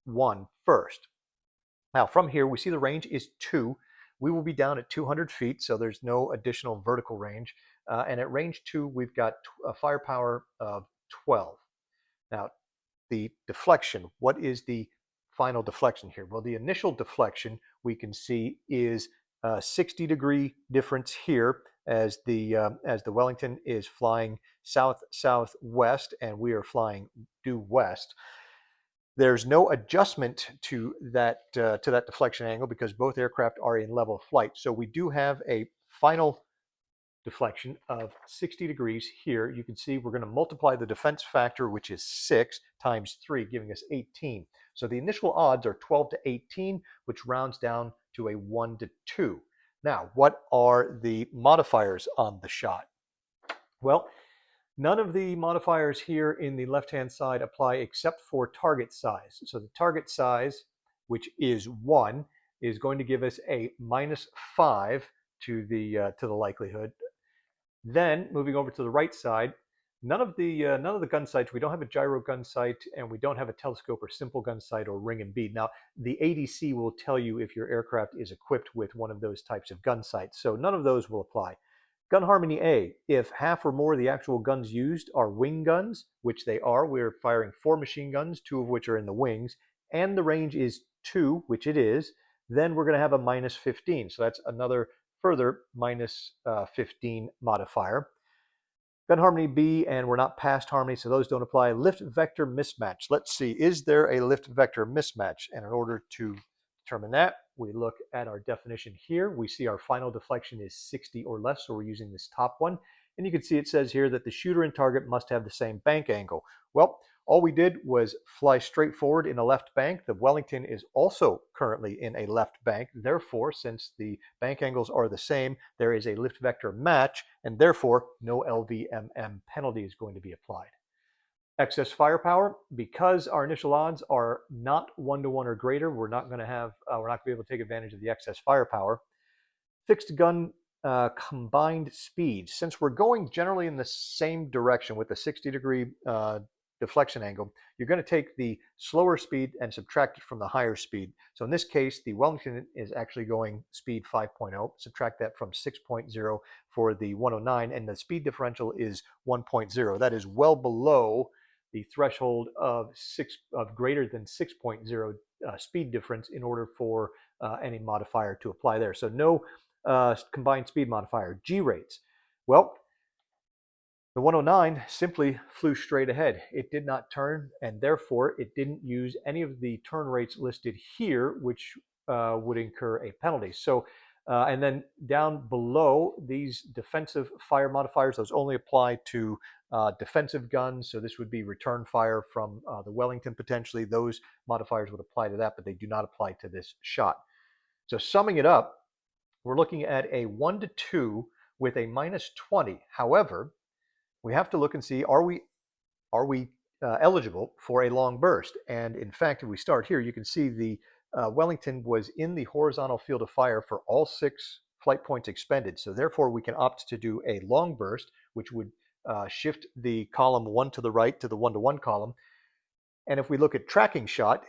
1 first. Now, from here, we see the range is 2. We will be down at 200 feet, so there's no additional vertical range. And at range 2, we've got a firepower of 12. Now, the deflection, what is the final deflection here? Well, the initial deflection we can see is a 60-degree difference here as the Wellington is flying south-southwest and we are flying due west. There's no adjustment to that deflection angle because both aircraft are in level flight. So we do have a final deflection of 60 degrees here. You can see we're going to multiply the defense factor, which is 6 times 3, giving us 18. So the initial odds are 12 to 18, which rounds down to a 1 to 2. Now, what are the modifiers on the shot? Well, none of the modifiers here in the left-hand side apply except for target size. So the target size, which is 1, is going to give us a -5 to the likelihood. Then moving over to the right side, none of the gun sights, we don't have a gyro gun sight and we don't have a telescope or simple gun sight or ring and bead. Now, the ADC will tell you if your aircraft is equipped with one of those types of gun sights. So none of those will apply. Gun Harmony A, if half or more of the actual guns used are wing guns, which they are, we're firing 4 machine guns, 2 of which are in the wings, and the range is 2, which it is, then we're going to have a -15. So that's another further -15 modifier. Gun Harmony B, and we're not past Harmony, so those don't apply. Lift vector mismatch. Let's see, is there a lift vector mismatch? And in order to determine that, we look at our definition here. We see our final deflection is 60 or less, so we're using this top one. And you can see it says here that the shooter and target must have the same bank angle. Well, all we did was fly straight forward in a left bank. The Wellington is also currently in a left bank. Therefore, since the bank angles are the same, there is a lift vector match, and therefore no LVMM penalty is going to be applied. Excess firepower, because our initial odds are not 1-to-1 or greater, we're not going to be able to take advantage of the excess firepower. Fixed gun combined speed. Since we're going generally in the same direction with the 60-degree deflection angle, you're going to take the slower speed and subtract it from the higher speed. So in this case, the Wellington is actually going speed 5.0. Subtract that from 6.0 for the 109, and the speed differential is 1.0. That is well below the threshold of greater than 6.0 speed difference in order for any modifier to apply there. So no combined speed modifier. G rates. Well, the 109 simply flew straight ahead. It did not turn, and therefore it didn't use any of the turn rates listed here, which would incur a penalty. So, and then down below, these defensive fire modifiers, those only apply to defensive guns. So this would be return fire from the Wellington potentially. Those modifiers would apply to that, but they do not apply to this shot. So summing it up, we're looking at a 1 to 2 with a -20. However, we have to look and see, are we eligible for a long burst? And in fact, if we start here, you can see the Wellington was in the horizontal field of fire for all 6 flight points expended. So therefore, we can opt to do a long burst, which would shift the column 1 to the right to the 1-to-1 column. And if we look at tracking shot,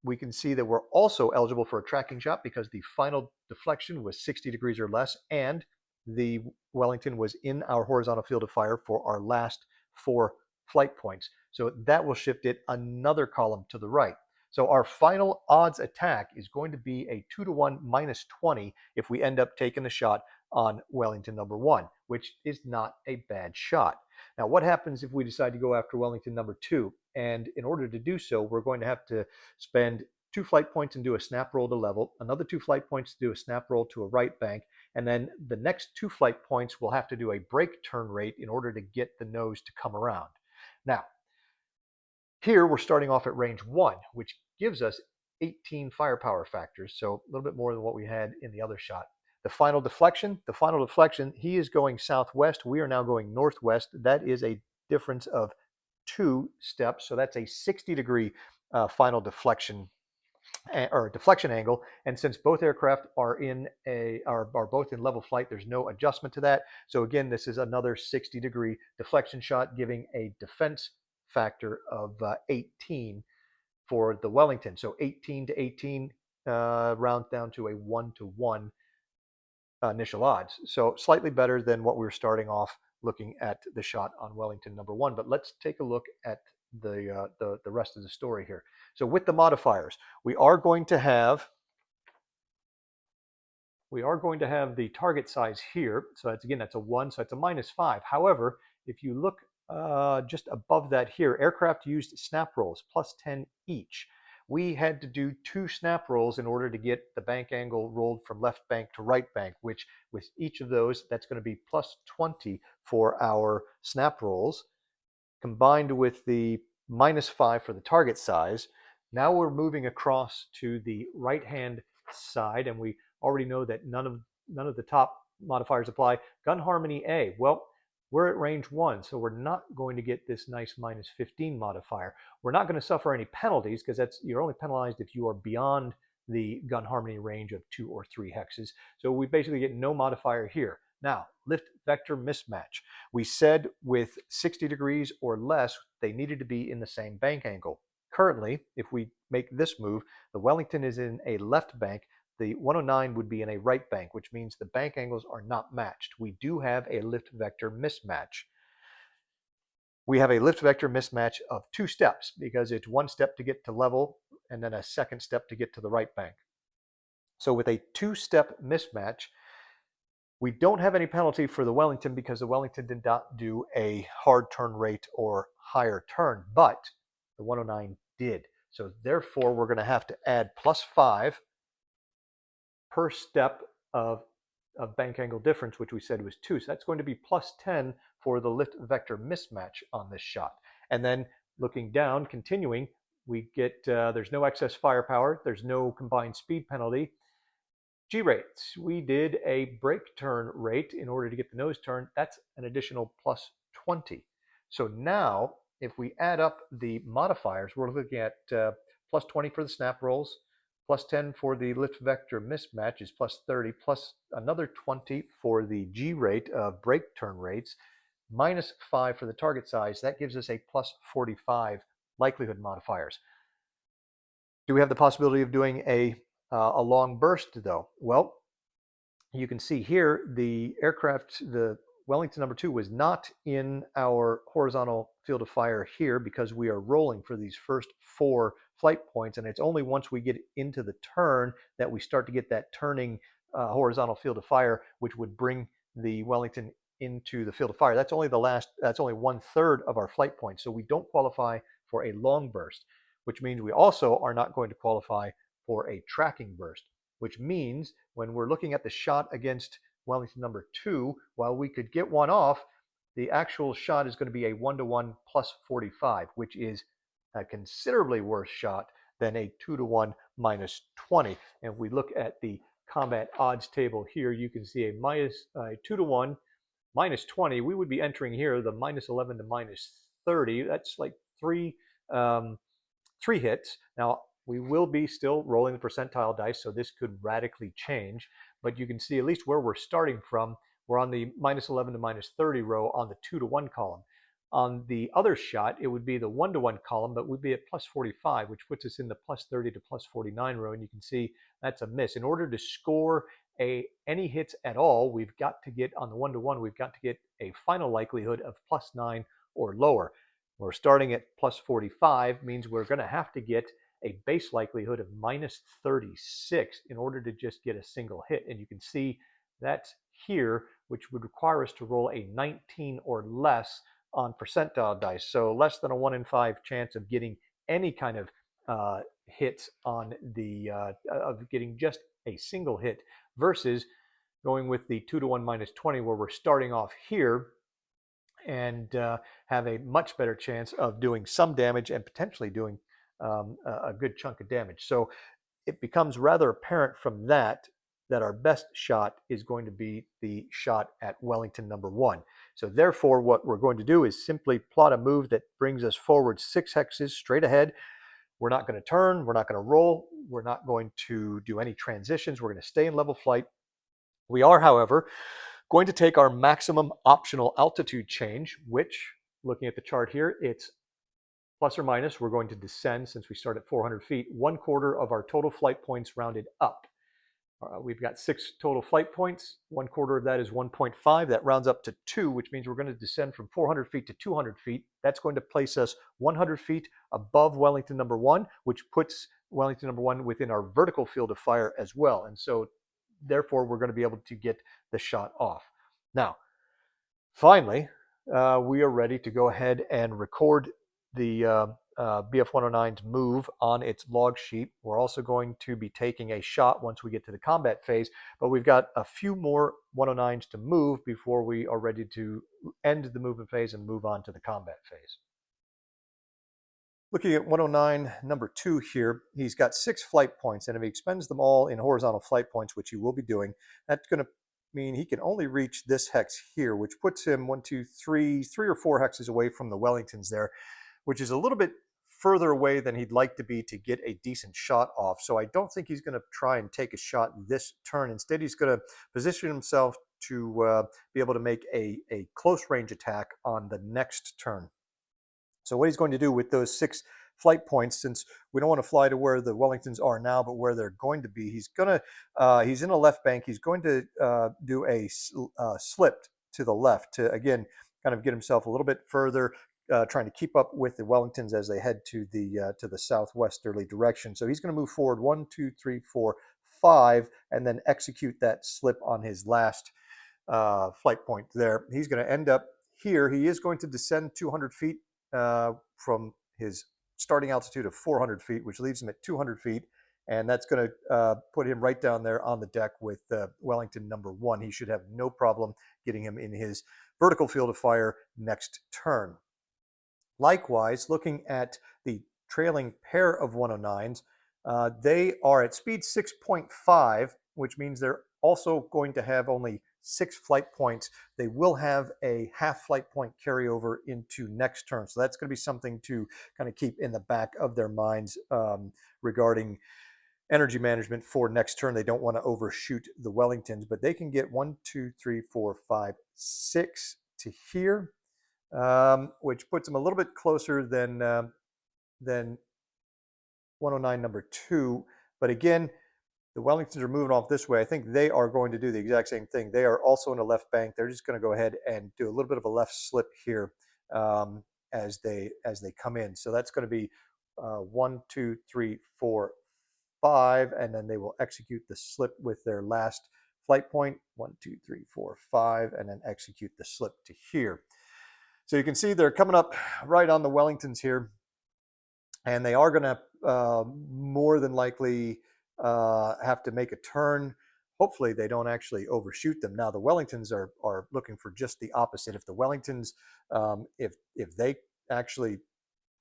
we can see that we're also eligible for a tracking shot because the final deflection was 60 degrees or less, and the Wellington was in our horizontal field of fire for our last 4 flight points. So that will shift it another column to the right. So our final odds attack is going to be a 2-to-1 minus 20 if we end up taking the shot on Wellington number 1, which is not a bad shot. Now, what happens if we decide to go after Wellington number 2? And in order to do so, we're going to have to spend 2 flight points and do a snap roll to level, another 2 flight points to do a snap roll to a right bank, and then the next 2 flight points we'll have to do a brake turn rate in order to get the nose to come around. Now, here we're starting off at range 1, which gives us 18 firepower factors, so a little bit more than what we had in the other shot. The final deflection, he is going southwest. We are now going northwest. That is a difference of 2 steps, so that's a 60-degree final deflection or deflection angle. And since both aircraft are both in level flight, there's no adjustment to that. So again, this is another 60-degree deflection shot, giving a defense factor of 18 for the Wellington. So 18 to 18 rounds down to a 1-to-1 initial odds. So slightly better than what we were starting off looking at the shot on Wellington number 1. But let's take a look at the rest of the story here. So with the modifiers, we are going to have the target size here. So that's a 1, so it's a -5. However, if you look just above that here, aircraft used snap rolls +10 each. We had to do 2 snap rolls in order to get the bank angle rolled from left bank to right bank, which with each of those, that's going to be +20 for our snap rolls, combined with the -5 for the target size. Now we're moving across to the right-hand side, and we already know that none of the top modifiers apply. Gun harmony A, well, we're at range 1, so we're not going to get this nice -15 modifier. We're not going to suffer any penalties because you're only penalized if you are beyond the gun harmony range of 2 or 3 hexes. So we basically get no modifier here. Now, lift vector mismatch. We said with 60 degrees or less, they needed to be in the same bank angle. Currently, if we make this move, the Wellington is in a left bank. The 109 would be in a right bank, which means the bank angles are not matched. We do have a lift vector mismatch. We have a lift vector mismatch of 2 steps because it's 1 step to get to level and then a 2nd step to get to the right bank. So with a 2-step mismatch, we don't have any penalty for the Wellington because the Wellington did not do a hard turn rate or higher turn, but the 109 did. So therefore, we're going to have to add +5 per step of bank angle difference, which we said was 2. So that's going to be +10 for the lift vector mismatch on this shot. And then looking down, continuing, we get there's no excess firepower, there's no combined speed penalty. G rates, we did a brake turn rate in order to get the nose turn. That's an additional +20. So now, if we add up the modifiers, we're looking at +20 for the snap rolls, +10 for the lift vector mismatch is +30, plus another 20 for the G rate of brake turn rates, -5 for the target size. That gives us a +45 likelihood modifiers. Do we have the possibility of doing a long burst though? Well, you can see here the aircraft, the Wellington number 2 was not in our horizontal field of fire here because we are rolling for these first 4 flight points, and it's only once we get into the turn that we start to get that turning horizontal field of fire, which would bring the Wellington into the field of fire. That's only 1/3 of our flight points, so we don't qualify for a long burst, which means we also are not going to qualify for a tracking burst, which means when we're looking at the shot against Wellington number 2, while we could get one off, the actual shot is going to be a 1-to-1 +45, which is a considerably worse shot than a 2-to-1 -20. And if we look at the combat odds table here, you can see a 2-to-1 -20. We would be entering here the -11 to -30. That's like three hits. Now, we will be still rolling the percentile dice, so this could radically change. but you can see at least where we're starting from. We're on the -11 to -30 row on the 2-to-1 column. On the other shot, it would be the 1-to-1 column, but would be at +45, which puts us in the +30 to +49 row. And you can see that's a miss. In order to score any hits at all, we've got to get on the 1-to-1, we've got to get a final likelihood of +9 or lower. We're starting at +45, means we're going to have to get a base likelihood of -36 in order to just get a single hit. And you can see that's here, which would require us to roll a 19 or less on percentile dice. So less than a 1 in 5 chance of getting any kind of hits on of getting just a single hit, versus going with the 2-to-1 -20, where we're starting off here and have a much better chance of doing some damage and potentially doing a good chunk of damage. So it becomes rather apparent from that our best shot is going to be the shot at Wellington number 1. So therefore, what we're going to do is simply plot a move that brings us forward 6 hexes straight ahead. We're not going to turn, we're not going to roll, we're not going to do any transitions, we're going to stay in level flight. We are, however, going to take our maximum optional altitude change, which, looking at the chart here, it's plus or minus, we're going to descend, since we start at 400 feet, 1/4 of our total flight points rounded up. We've got 6 total flight points. 1/4 of that is 1.5. That rounds up to 2, which means we're going to descend from 400 feet to 200 feet. That's going to place us 100 feet above Wellington number 1, which puts Wellington number 1 within our vertical field of fire as well. And so therefore, we're going to be able to get the shot off. Now, finally, we are ready to go ahead and record the BF-109's move on its log sheet. We're also going to be taking a shot once we get to the combat phase, but we've got a few more 109s to move before we are ready to end the movement phase and move on to the combat phase. Looking at 109 number 2 here, he's got 6 flight points, and if he expends them all in horizontal flight points, which he will be doing, that's going to mean he can only reach this hex here, which puts him 3 or 4 hexes away from the Wellingtons there, which is a little bit further away than he'd like to be to get a decent shot off. So I don't think he's going to try and take a shot this turn. Instead, he's going to position himself to be able to make a close range attack on the next turn. So what he's going to do with those 6 flight points, since we don't want to fly to where the Wellingtons are now, but where they're going to be, he's in a left bank. He's going to do a slip to the left to, again, kind of get himself a little bit further, trying to keep up with the Wellingtons as they head to the southwesterly direction. So he's going to move forward 1, 2, 3, 4, 5, and then execute that slip on his last flight point there. He's going to end up here. He is going to descend 200 feet from his starting altitude of 400 feet, which leaves him at 200 feet. And that's going to put him right down there on the deck with Wellington number 1. He should have no problem getting him in his vertical field of fire next turn. Likewise, looking at the trailing pair of 109s, they are at speed 6.5, which means they're also going to have only 6 flight points. They will have a half flight point carryover into next turn. So that's going to be something to kind of keep in the back of their minds regarding energy management for next turn. They don't want to overshoot the Wellingtons, but they can get 1, 2, 3, 4, 5, 6 to here, which puts them a little bit closer than 109 number 2. But again, the Wellingtons are moving off this way. I think they are going to do the exact same thing. They are also in a left bank. They're just going to go ahead and do a little bit of a left slip here as they come in. So that's going to be 1, 2, 3, 4, 5, and then they will execute the slip with their last flight point. 1, 2, 3, 4, 5, and then execute the slip to here. So you can see they're coming up right on the Wellingtons here, and they are going to more than likely have to make a turn. Hopefully they don't actually overshoot them. Now the Wellingtons are looking for just the opposite. If the Wellingtons, if they actually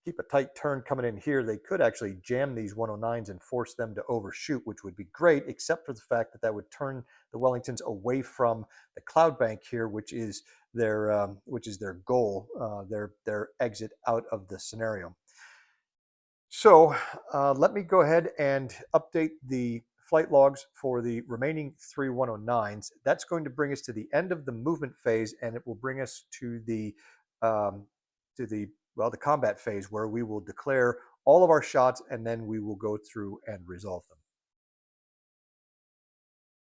keep a tight turn coming in here, they could actually jam these 109s and force them to overshoot, which would be great, except for the fact that that would turn the Wellingtons away from the cloud bank here, which is their goal, their exit out of the scenario. So let me go ahead and update the flight logs for the remaining 3 109s. That's going to bring us to the end of the movement phase, and it will bring us um, to the well, the combat phase, where we will declare all of our shots, and then we will go through and resolve them.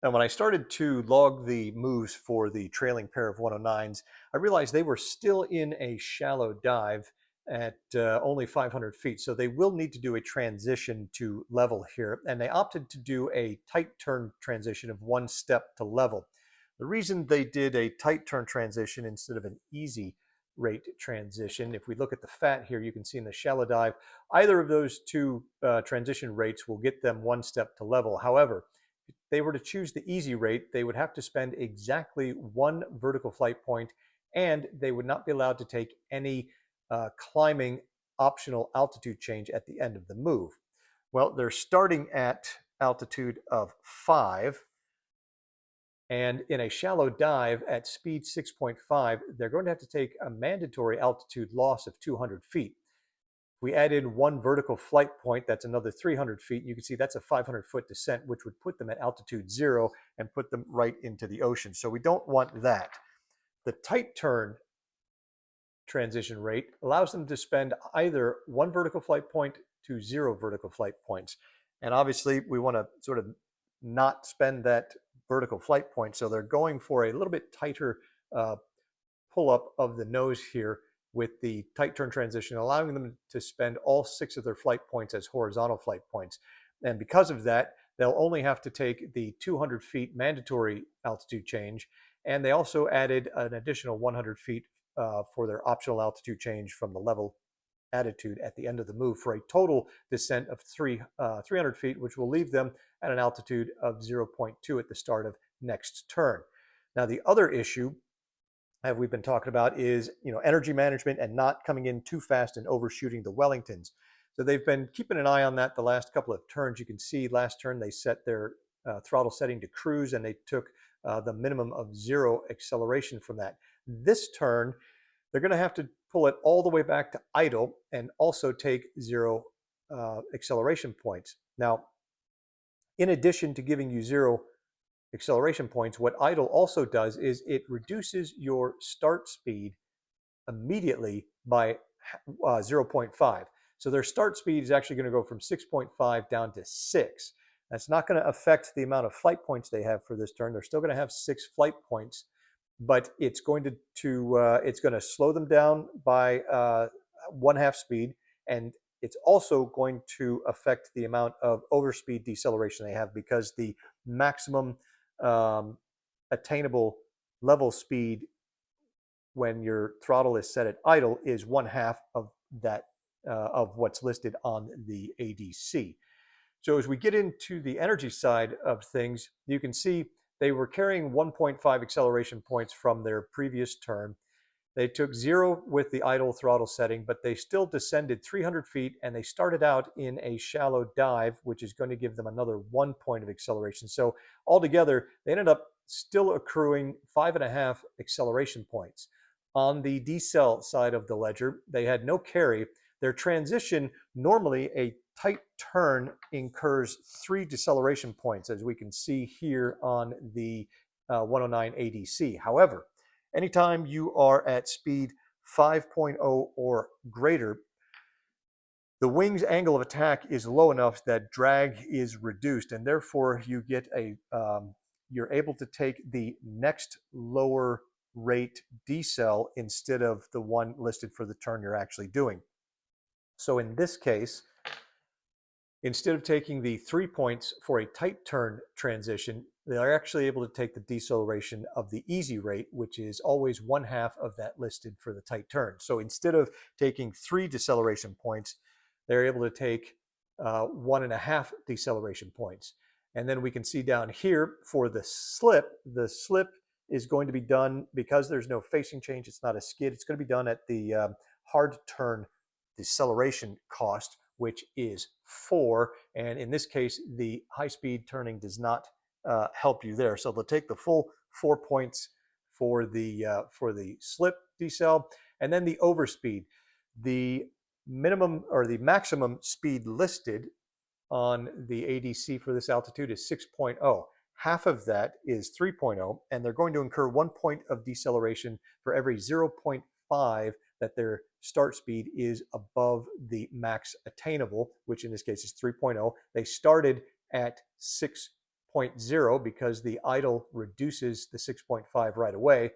And when I started to log the moves for the trailing pair of 109s, I realized they were still in a shallow dive at only 500 feet. So they will need to do a transition to level here. And they opted to do a tight turn transition of 1 step to level. The reason they did a tight turn transition instead of an easy rate transition, if we look at the FAT here, you can see in the shallow dive, either of those two transition rates will get them 1 step to level. However, if they were to choose the easy rate, they would have to spend exactly 1 vertical flight point, and they would not be allowed to take any climbing optional altitude change at the end of the move. Well, they're starting at altitude of 5, and in a shallow dive at speed 6.5, they're going to have to take a mandatory altitude loss of 200 feet. We add in 1 vertical flight point, that's another 300 feet. You can see that's a 500-foot descent, which would put them at altitude 0 and put them right into the ocean. So we don't want that. The tight turn transition rate allows them to spend either 1 vertical flight point to 0 vertical flight points. And obviously we want to sort of not spend that vertical flight point. So they're going for a little bit tighter pull up of the nose here with the tight turn transition, allowing them to spend all 6 of their flight points as horizontal flight points. And because of that, they'll only have to take the 200 feet mandatory altitude change. And they also added an additional 100 feet for their optional altitude change from the level attitude at the end of the move, for a total descent of 300 feet, which will leave them at an altitude of 0.2 at the start of next turn. Now, the other issue that we've been talking about is, energy management and not coming in too fast and overshooting the Wellingtons. So they've been keeping an eye on that the last couple of turns. You can see last turn they set their throttle setting to cruise, and they took the minimum of 0 acceleration from that. This turn, they're going to have to pull it all the way back to idle and also take 0 acceleration points. Now, in addition to giving you 0 acceleration points, what idle also does is it reduces your start speed immediately by 0.5. So their start speed is actually going to go from 6.5 down to 6. That's not going to affect the amount of flight points they have for this turn. They're still going to have 6 flight points, but it's going to slow them down by 1/2 speed, and it's also going to affect the amount of overspeed deceleration they have, because the maximum attainable level speed when your throttle is set at idle is 1/2 of that of what's listed on the ADC. So as we get into the energy side of things, you can see they were carrying 1.5 acceleration points from their previous turn. They took 0 with the idle throttle setting, but they still descended 300 feet, and they started out in a shallow dive, which is going to give them another 1 point of acceleration. So altogether, they ended up still accruing 5.5 acceleration points. On the decel side of the ledger, they had no carry. Their transition, normally a tight turn incurs 3 deceleration points, as we can see here on the 109 ADC. However, anytime you are at speed 5.0 or greater, the wing's angle of attack is low enough that drag is reduced, and therefore you get you're able to take the next lower rate decel instead of the one listed for the turn you're actually doing. So in this case, instead of taking the 3 points for a tight turn transition, they're actually able to take the deceleration of the easy rate, which is always 1/2 of that listed for the tight turn. So instead of taking 3 deceleration points, they're able to take 1.5 deceleration points. And then we can see down here for the slip is going to be done, because there's no facing change, it's not a skid, it's going to be done at the hard turn deceleration cost, which is 4. And in this case, the high speed turning does not help you there. So they'll take the full 4 points for the slip decel, and then the overspeed. The minimum or the maximum speed listed on the ADC for this altitude is 6.0. Half of that is 3.0, and they're going to incur 1 point of deceleration for every 0.5 that their start speed is above the max attainable, which in this case is 3.0. They started at 6.0 because the idle reduces the 6.5 right away.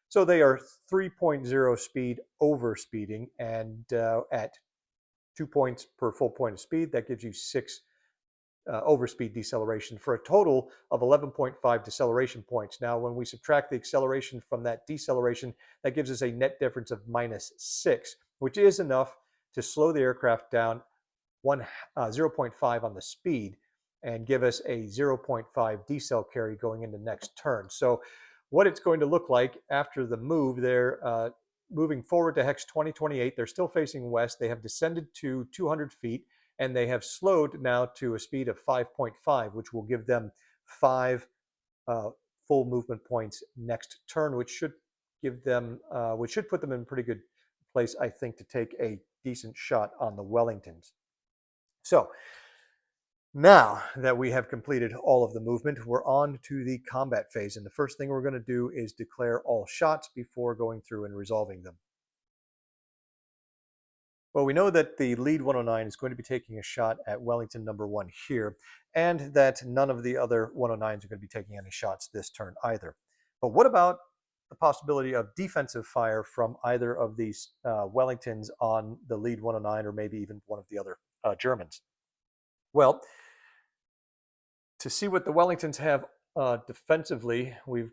So they are 3.0 speed over speeding, and at 2 points per full point of speed, that gives you 6 overspeed deceleration for a total of 11.5 deceleration points. Now, when we subtract the acceleration from that deceleration, that gives us a net difference of -6, which is enough to slow the aircraft down 0.5 on the speed and give us a 0.5 decel carry going into next turn. So what it's going to look like after the move, they're moving forward to hex 2028. They're still facing west. They have descended to 200 feet, and they have slowed now to a speed of 5.5, which will give them 5 full movement points next turn, which should give them, which should put them in a pretty good place, I think, to take a decent shot on the Wellingtons. So now that we have completed all of the movement, we're on to the combat phase. And the first thing we're going to do is declare all shots before going through and resolving them. Well, we know that the lead 109 is going to be taking a shot at Wellington number 1 here, and that none of the other 109s are going to be taking any shots this turn either. But what about the possibility of defensive fire from either of these Wellingtons on the lead 109, or maybe even one of the other Germans? Well, to see what the Wellingtons have defensively, we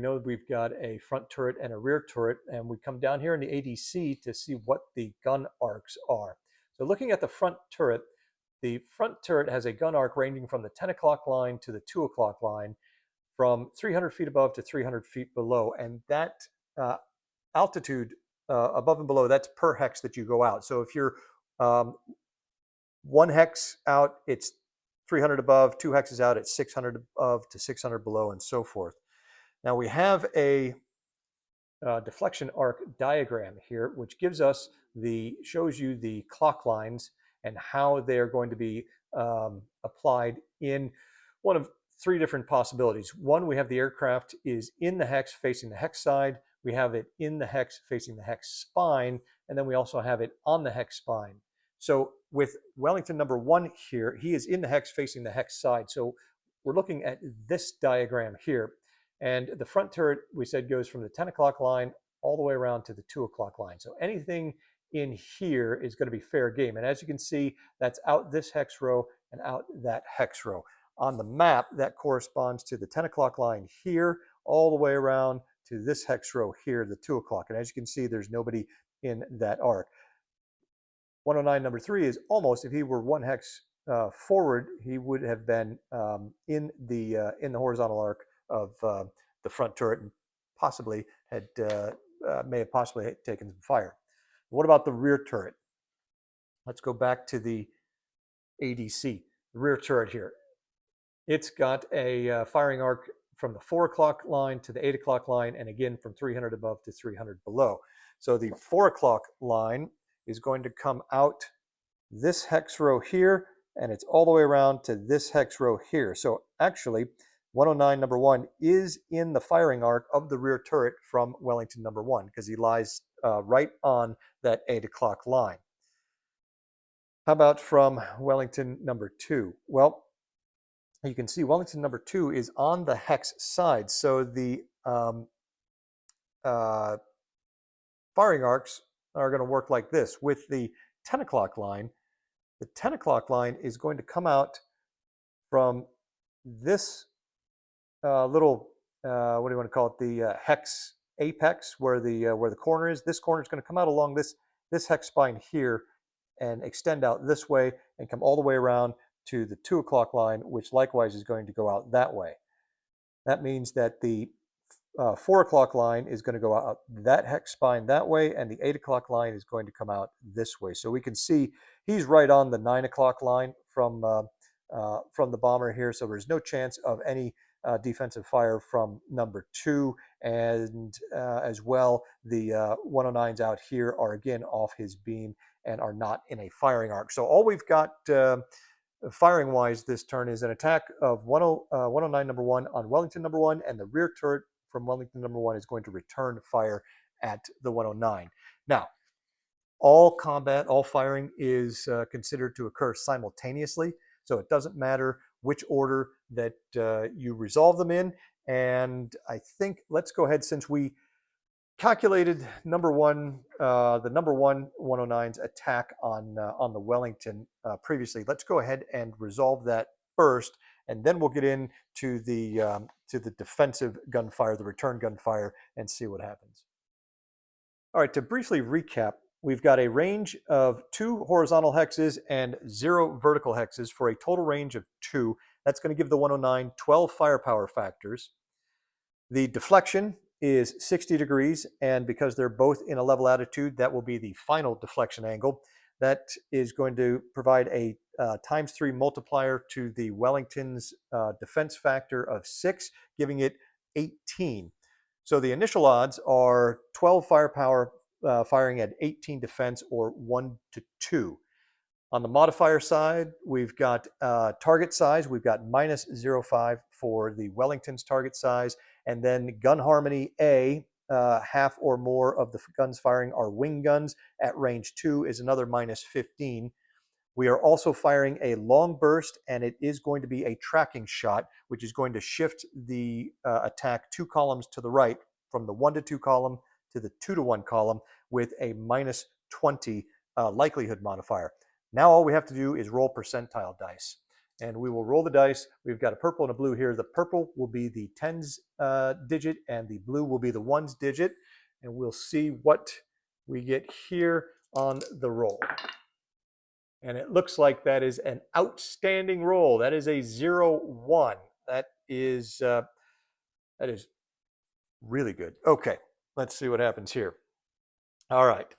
know we've got a front turret and a rear turret, and we come down here in the ADC to see what the gun arcs are. So looking at the front turret has a gun arc ranging from the 10 o'clock line to the 2 o'clock line, from 300 feet above to 300 feet below, and that altitude above and below, that's per hex that you go out. So if you're 1 hex out, it's 300 above, 2 hexes out, it's 600 above to 600 below, and so forth. Now we have a deflection arc diagram here, which shows you the clock lines and how they are going to be applied in one of 3 different possibilities. One, we have the aircraft is in the hex facing the hex side. We have it in the hex facing the hex spine, and then we also have it on the hex spine. So with Wellington number 1 here, he is in the hex facing the hex side. So we're looking at this diagram here. And the front turret, we said, goes from the 10 o'clock line all the way around to the 2 o'clock line. So anything in here is going to be fair game. And as you can see, that's out this hex row and out that hex row. On the map, that corresponds to the 10 o'clock line here, all the way around to this hex row here, the 2 o'clock. And as you can see, there's nobody in that arc. 109 number 3 is almost, if he were 1 hex forward, he would have been in the horizontal arc of the front turret, and possibly may have possibly taken some fire. What about the rear turret? Let's go back to the ADC, the rear turret here. It's got a firing arc from the 4 o'clock line to the 8 o'clock line, and again from 300 above to 300 below. So the 4 o'clock line is going to come out this hex row here, and it's all the way around to this hex row here. So actually, 109 number 1 is in the firing arc of the rear turret from Wellington number 1, because he lies right on that 8 o'clock line. How about from Wellington number 2? Well, you can see Wellington number 2 is on the hex side. So the firing arcs are going to work like this. With the 10 o'clock line, the 10 o'clock line is going to come out from this little, what do you want to call it, the hex apex, where the corner is. This corner is going to come out along this hex spine here and extend out this way and come all the way around to the 2 o'clock line, which likewise is going to go out that way. That means that the 4 o'clock line is going to go out that hex spine that way, and the 8 o'clock line is going to come out this way. So we can see he's right on the 9 o'clock line from the bomber here. So there's no chance of any defensive fire from number 2, and as well, the 109s out here are again off his beam and are not in a firing arc. So all we've got Firing wise, this turn is an attack of 109 number one on Wellington number one, and the rear turret from Wellington number one is going to return fire at the 109. Now, all combat, all firing is considered to occur simultaneously, so it doesn't matter which order that you resolve them in. And I think let's go ahead, since we calculated number one, the number one 109's attack on the Wellington previously. Let's go ahead and resolve that first, and then we'll get into the defensive gunfire, the return gunfire, and see what happens. All right, to briefly recap, we've got a range of 2 horizontal hexes and 0 vertical hexes for a total range of 2. That's going to give the 109 12 firepower factors. The deflection is 60 degrees, and because they're both in a level attitude, that will be the final deflection angle. That is going to provide a ×3 multiplier to the Wellington's defense factor of 6, giving it 18. So the initial odds are 12 firepower firing at 18 defense, or 1 to 2. On the modifier side, we've got target size. We've got -0.5 for the Wellington's target size. And then gun harmony A, half or more of the guns firing are wing guns at range 2, is another -15. We are also firing a long burst, and it is going to be a tracking shot, which is going to shift the attack 2 columns to the right, from the 1 to 2 column to the 2 to 1 column, with a -20 likelihood modifier. Now all we have to do is roll percentile dice, and we will roll the dice. We've got a purple and a blue here. The purple will be the tens digit, and the blue will be the ones digit, and we'll see what we get here on the roll. And it looks like that is an outstanding roll. That is a 0-1. That is really good. Okay, let's see what happens here. All right.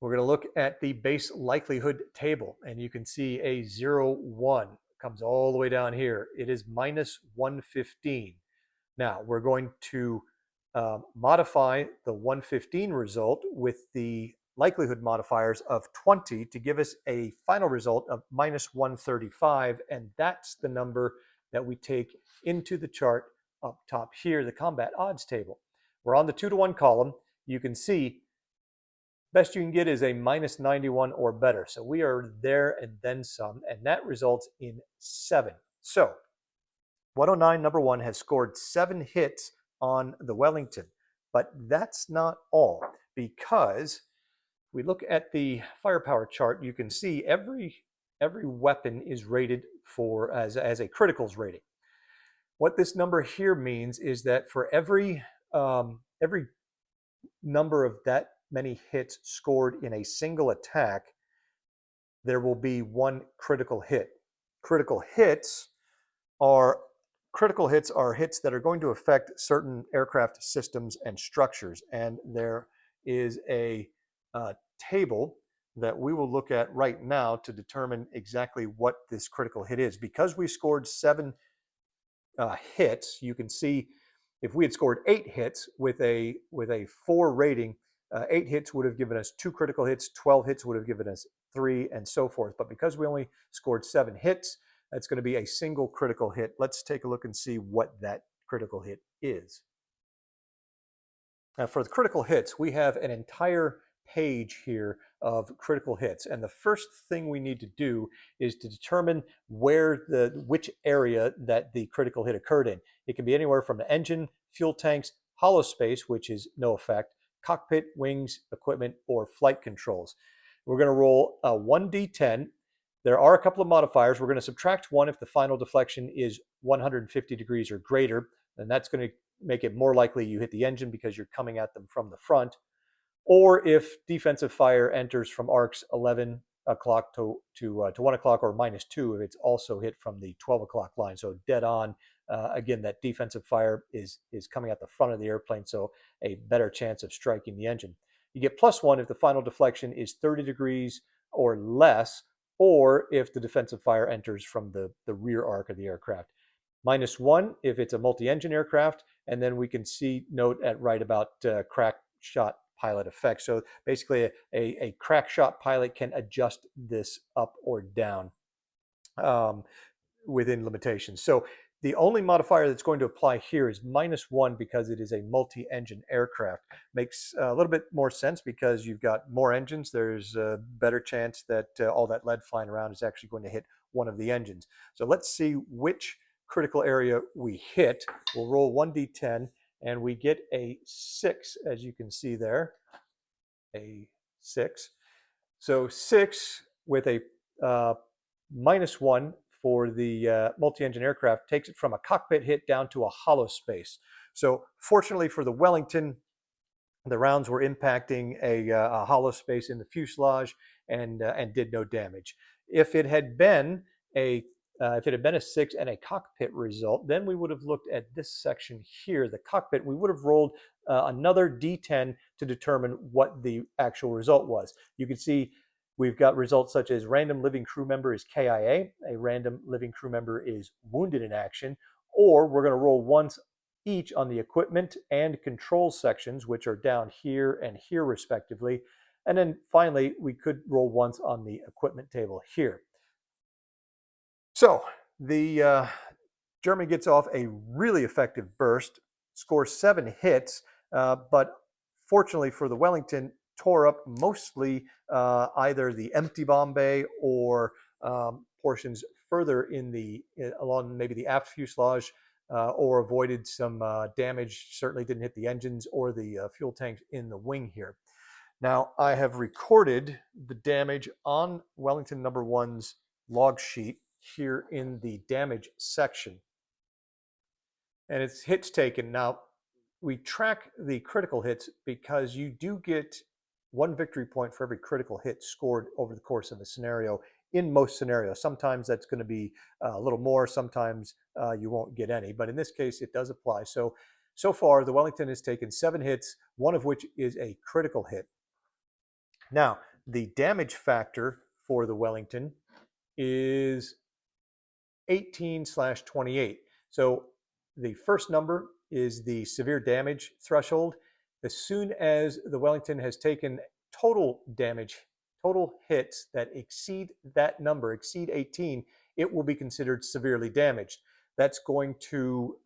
We're going to look at the base likelihood table, and you can see a 0-1 comes all the way down here. It is -115. Now, we're going to modify the 115 result with the likelihood modifiers of 20 to give us a final result of -135, and that's the number that we take into the chart up top here, the combat odds table. We're on the 2 to 1 column. You can see best you can get is a -91 or better. So we are there and then some, and that results in 7. So 109 number 1 has scored 7 hits on the Wellington, but that's not all, because we look at the firepower chart, you can see every weapon is rated for as a criticals rating. What this number here means is that for every number of that many hits scored in a single attack, there will be 1 critical hit. Critical hits are hits that are going to affect certain aircraft systems and structures, and there is a table that we will look at right now to determine exactly what this critical hit is. Because we scored 7 hits, you can see if we had scored 8 hits with a 4 rating, 8 hits would have given us 2 critical hits, 12 hits would have given us 3, and so forth. But because we only scored 7 hits, that's going to be a single critical hit. Let's take a look and see what that critical hit is. Now, for the critical hits, we have an entire page here of critical hits, and the first thing we need to do is to determine which area that the critical hit occurred in. It can be anywhere from the engine, fuel tanks, hollow space, which is no effect, cockpit, wings, equipment, or flight controls. We're going to roll a 1d10. There are a couple of modifiers. We're going to subtract 1 if the final deflection is 150 degrees or greater, and that's going to make it more likely you hit the engine because you're coming at them from the front. Or if defensive fire enters from arcs 11 o'clock to 1 o'clock, or -2 if it's also hit from the 12 o'clock line. So dead on. Again, that defensive fire is coming at the front of the airplane, so a better chance of striking the engine. You get +1 if the final deflection is 30 degrees or less, or if the defensive fire enters from the rear arc of the aircraft. -1 if it's a multi-engine aircraft, and then we can see note at right about crack shot pilot effect. So basically a crack shot pilot can adjust this up or down. um, within limitations. So the only modifier that's going to apply here is -1 because it is a multi-engine aircraft. Makes a little bit more sense because you've got more engines. There's a better chance that all that lead flying around is actually going to hit one of the engines. So let's see which critical area we hit. We'll roll 1d10 and we get a 6, as you can see there, a 6. So 6 with a -1 for the multi-engine aircraft takes it from a cockpit hit down to a hollow space. So fortunately for the Wellington, the rounds were impacting a hollow space in the fuselage and did no damage. If it had been a 6 and a cockpit result, then we would have looked at this section here, the cockpit. We would have rolled another D10 to determine what the actual result was. You can see we've got results such as random living crew member is KIA, a random living crew member is wounded in action, or we're going to roll once each on the equipment and control sections, which are down here and here respectively. And then finally, we could roll once on the equipment table here. So the German gets off a really effective burst, scores 7 hits, but fortunately for the Wellington, tore up mostly either the empty bomb bay or portions further along maybe the aft fuselage, or avoided some damage. Certainly didn't hit the engines or the fuel tanks in the wing here. Now I have recorded the damage on Wellington number 1's log sheet here in the damage section, and it's hits taken. Now we track the critical hits because you do get 1 victory point for every critical hit scored over the course of a scenario. In most scenarios, sometimes that's going to be a little more, sometimes you won't get any, but in this case it does apply. So far the Wellington has taken 7 hits, 1 of which is a critical hit. Now the damage factor for the Wellington is 18/28. So the first number is the severe damage threshold. As soon as the Wellington has taken total damage, total hits that exceed that number, exceed 18, it will be considered severely damaged. That's going to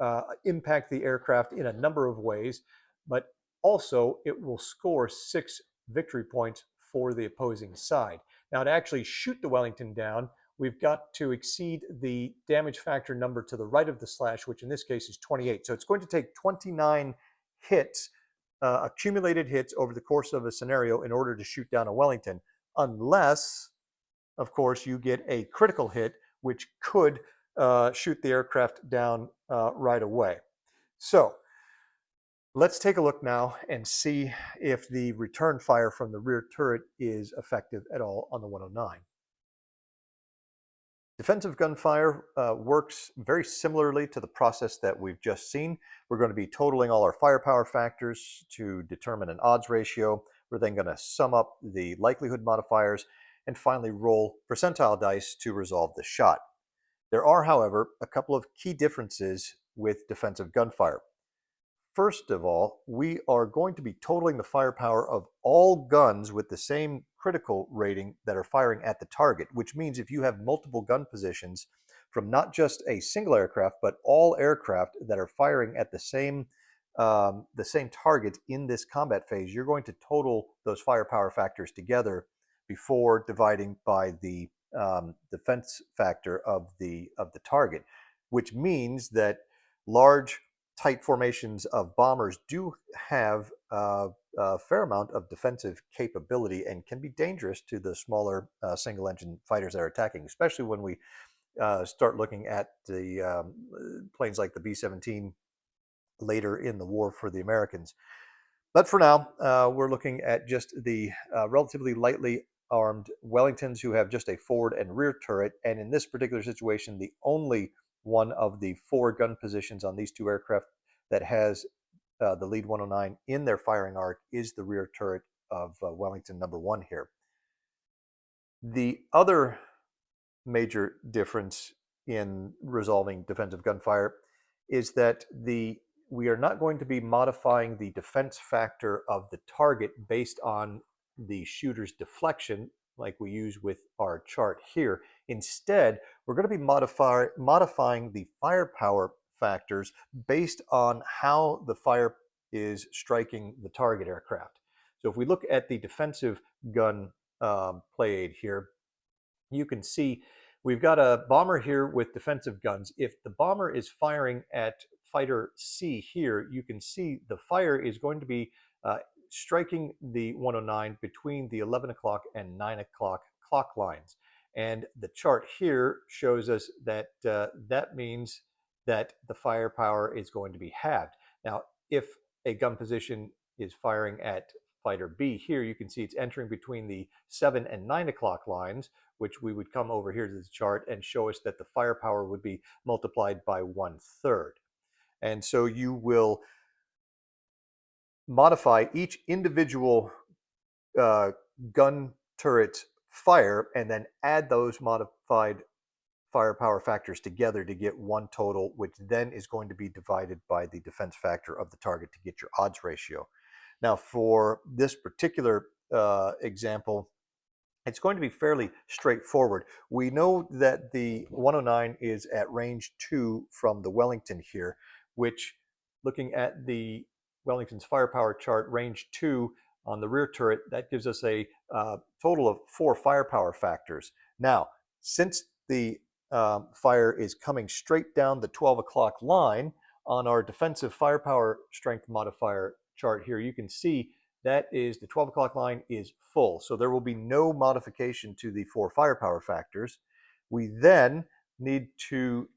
impact the aircraft in a number of ways, but also it will score 6 victory points for the opposing side. Now, to actually shoot the Wellington down, we've got to exceed the damage factor number to the right of the slash, which in this case is 28. So it's going to take 29 hits, accumulated hits over the course of a scenario in order to shoot down a Wellington, unless, of course, you get a critical hit, which could shoot the aircraft down right away. So let's take a look now and see if the return fire from the rear turret is effective at all on the 109. Defensive gunfire works very similarly to the process that we've just seen. We're going to be totaling all our firepower factors to determine an odds ratio. We're then going to sum up the likelihood modifiers and finally roll percentile dice to resolve the shot. There are, however, a couple of key differences with defensive gunfire. First of all, we are going to be totaling the firepower of all guns with the same critical rating that are firing at the target, which means if you have multiple gun positions from not just a single aircraft, but all aircraft that are firing at the same target in this combat phase, you're going to total those firepower factors together before dividing by the defense factor of the target, which means that large tight formations of bombers do have a fair amount of defensive capability and can be dangerous to the smaller single engine fighters that are attacking, especially when we start looking at the planes like the B-17 later in the war for the Americans. But for now, we're looking at just the relatively lightly armed Wellingtons who have just a forward and rear turret. And in this particular situation, the only one of the 4 gun positions on these 2 aircraft that has the lead 109 in their firing arc is the rear turret of Wellington number 1 here. The other major difference in resolving defensive gunfire is that we are not going to be modifying the defense factor of the target based on the shooter's deflection. like we use with our chart here. Instead, we're going to be modifying the firepower factors based on how the fire is striking the target aircraft. So if we look at the defensive gun play aid here, you can see we've got a bomber here with defensive guns. If the bomber is firing at fighter C here, you can see the fire is going to be striking the 109 between the 11 o'clock and 9 o'clock clock lines. And the chart here shows us that that means that the firepower is going to be halved. Now, if a gun position is firing at fighter B here, you can see it's entering between the 7 and 9 o'clock lines, which we would come over here to the chart and show us that the firepower would be multiplied by 1/3. And so you will modify each individual gun turret fire and then add those modified firepower factors together to get one total, which then is going to be divided by the defense factor of the target to get your odds ratio. Now, for this particular example, it's going to be fairly straightforward. We know that the 109 is at range 2 from the Wellington here, which, looking at the Wellington's firepower chart, range 2 on the rear turret, that gives us a total of 4 firepower factors. Now, since the fire is coming straight down the 12 o'clock line on our defensive firepower strength modifier chart here, you can see that is the 12 o'clock line is full. So there will be no modification to the 4 firepower factors. We then need to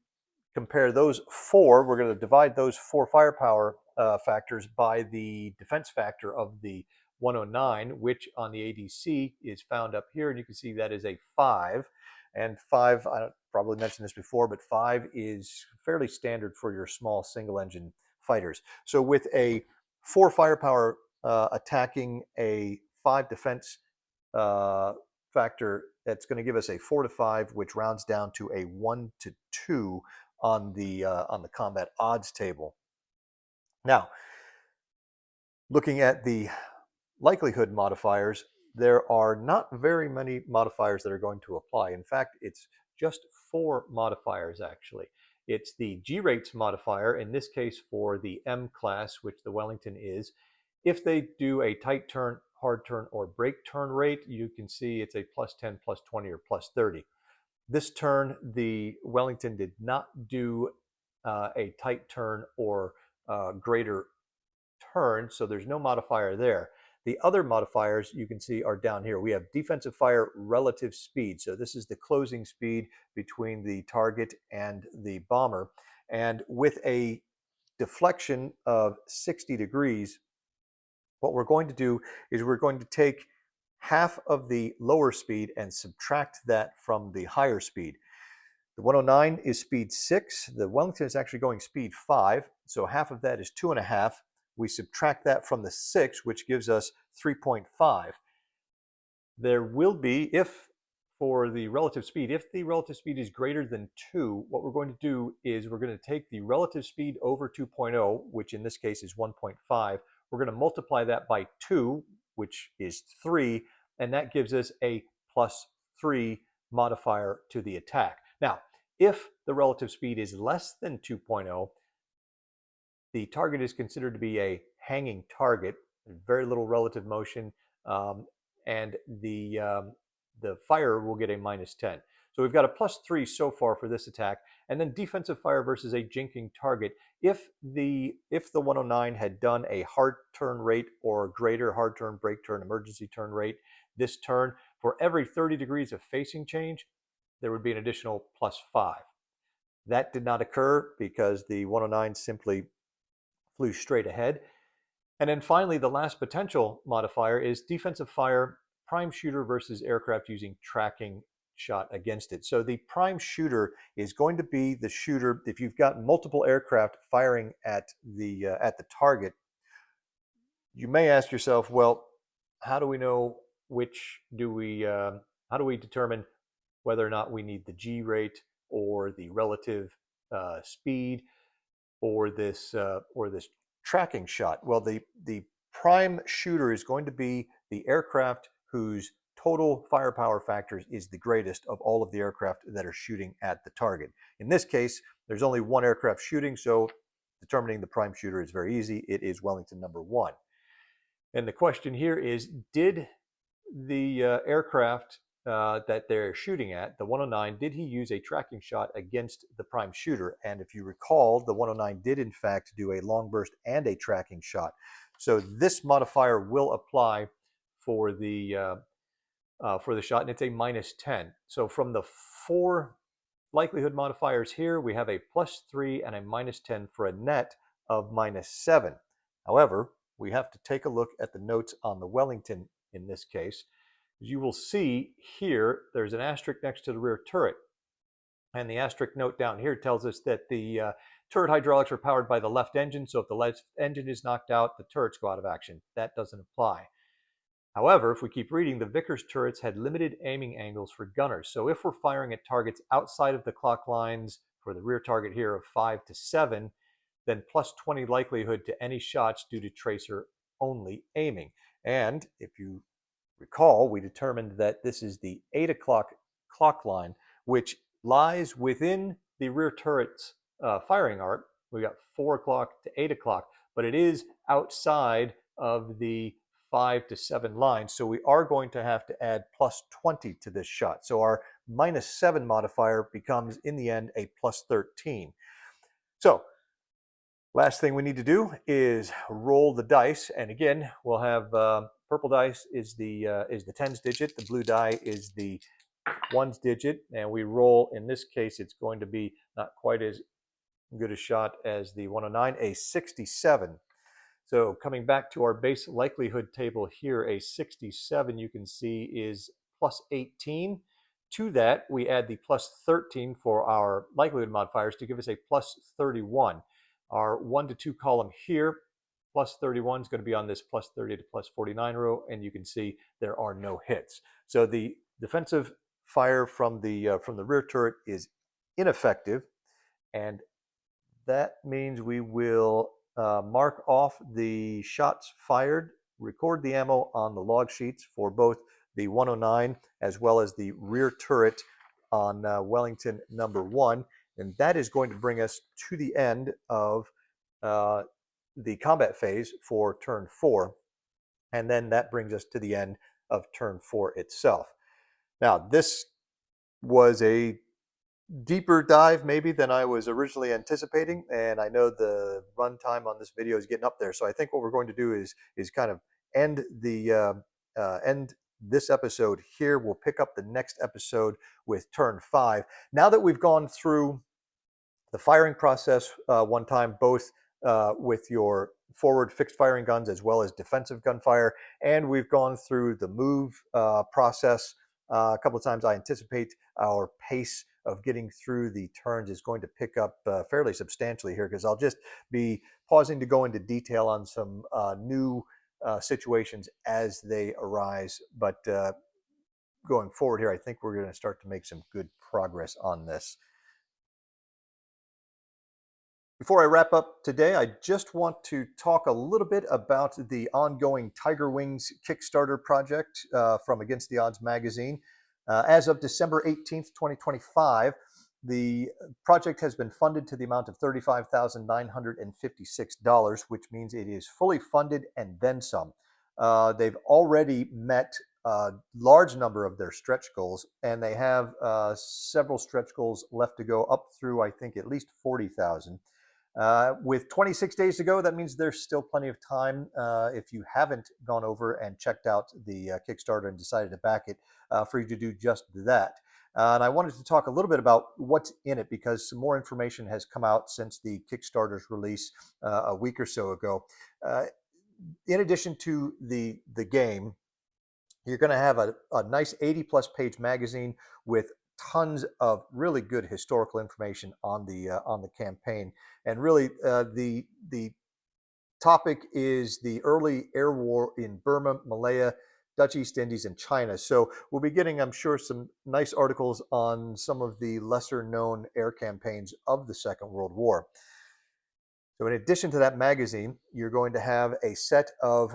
compare those 4. We're going to divide those 4 firepower factors by the defense factor of the 109, which on the ADC is found up here. And you can see that is a 5. And 5, I probably mentioned this before, but 5 is fairly standard for your small single engine fighters. So with a 4 firepower attacking a 5 defense factor, that's going to give us a 4-5, which rounds down to a 1-2 on the combat odds table. Now, looking at the likelihood modifiers, there are not very many modifiers that are going to apply. In fact, it's just 4 modifiers actually. It's the G-rates modifier, in this case for the M class, which the Wellington is. If they do a tight turn, hard turn, or brake turn rate, you can see it's a +10, +20, or +30. This turn, the Wellington did not do a tight turn or greater turn, so there's no modifier there. The other modifiers you can see are down here. We have defensive fire relative speed. So this is the closing speed between the target and the bomber. And with a deflection of 60 degrees, what we're going to do is we're going to take half of the lower speed and subtract that from the higher speed. The 109 is speed 6. The Wellington is actually going speed 5. So half of that is 2.5. We subtract that from the 6, which gives us 3.5. There will be, if for the relative speed, if the relative speed is greater than 2, what we're going to do is we're going to take the relative speed over 2.0, which in this case is 1.5. We're going to multiply that by 2, which is 3, and that gives us a +3 modifier to the attack. Now, if the relative speed is less than 2.0, the target is considered to be a hanging target, very little relative motion, and the fire will get a -10. So we've got a +3 so far for this attack. And then defensive fire versus a jinking target. If the 109 had done a hard turn rate or greater, hard turn, brake turn, emergency turn rate, this turn, for every 30 degrees of facing change, there would be an additional +5. That did not occur because the 109 simply flew straight ahead. And then finally, the last potential modifier is defensive fire, prime shooter versus aircraft using tracking shot against it. So the prime shooter is going to be the shooter if you've got multiple aircraft firing at the target. You may ask yourself, well, how do we know how do we determine whether or not we need the G rate or the relative speed or this tracking shot? Well, the prime shooter is going to be the aircraft whose total firepower factors is the greatest of all of the aircraft that are shooting at the target. In this case, there's only one aircraft shooting, so determining the prime shooter is very easy. It is Wellington number 1. And the question here is, did the aircraft that they're shooting at, the 109, did he use a tracking shot against the prime shooter? And if you recall, the 109 did in fact do a long burst and a tracking shot. So this modifier will apply for the shot, and it's a -10. So from the 4 likelihood modifiers here, we have a +3 and a -10 for a net of -7. However, we have to take a look at the notes on the Wellington in this case. As you will see here, there's an asterisk next to the rear turret. And the asterisk note down here tells us that the turret hydraulics are powered by the left engine. So if the left engine is knocked out, the turrets go out of action. That doesn't apply. However, if we keep reading, the Vickers turrets had limited aiming angles for gunners. So if we're firing at targets outside of the clock lines for the rear target here of 5 to 7, then +20 likelihood to any shots due to tracer only aiming. And if you recall, we determined that this is the 8 o'clock clock line, which lies within the rear turret's firing arc. We got 4 o'clock to 8 o'clock, but it is outside of the 5 to 7 lines. So we are going to have to add +20 to this shot. So our -7 modifier becomes, in the end, a +13. So last thing we need to do is roll the dice. And again, we'll have purple dice is the tens digit. The blue die is the ones digit. And we roll, in this case, it's going to be not quite as good a shot as the 109, a 67. So coming back to our base likelihood table here, a 67 you can see is +18. To that, we add the +13 for our likelihood modifiers to give us a +31. Our 1 to 2 column here, +31 is going to be on this +30 to +49 row, and you can see there are no hits. So the defensive fire from the rear turret is ineffective, and that means we will mark off the shots fired, record the ammo on the log sheets for both the 109 as well as the rear turret on Wellington number 1. And that is going to bring us to the end of the combat phase for turn 4. And then that brings us to the end of turn 4 itself. Now, this was a deeper dive maybe than I was originally anticipating, and I know the runtime on this video is getting up there. So I think what we're going to do is kind of end this episode here. We'll pick up the next episode with turn 5. Now that we've gone through the firing process one time, both with your forward fixed firing guns as well as defensive gunfire, and we've gone through the move process a couple of times, I anticipate our pace of getting through the turns is going to pick up fairly substantially here, because I'll just be pausing to go into detail on some new situations as they arise. But going forward here, I think we're going to start to make some good progress on this. Before I wrap up today, I just want to talk a little bit about the ongoing Tiger Wings Kickstarter project from Against the Odds magazine. As of December 18th, 2025, the project has been funded to the amount of $35,956, which means it is fully funded and then some. They've already met a large number of their stretch goals, and they have several stretch goals left to go up through, I think, at least 40,000. With 26 days to go, that means there's still plenty of time. If you haven't gone over and checked out the Kickstarter and decided to back it, for you to do just that. And I wanted to talk a little bit about what's in it, because some more information has come out since the Kickstarter's release a week or so ago. In addition to the game, you're going to have a nice 80-plus page magazine with tons of really good historical information on the campaign. And really, the topic is the early air war in Burma, Malaya, Dutch East Indies, and China. So we'll be getting, I'm sure, some nice articles on some of the lesser known air campaigns of the Second World War. So in addition to that magazine, you're going to have a set of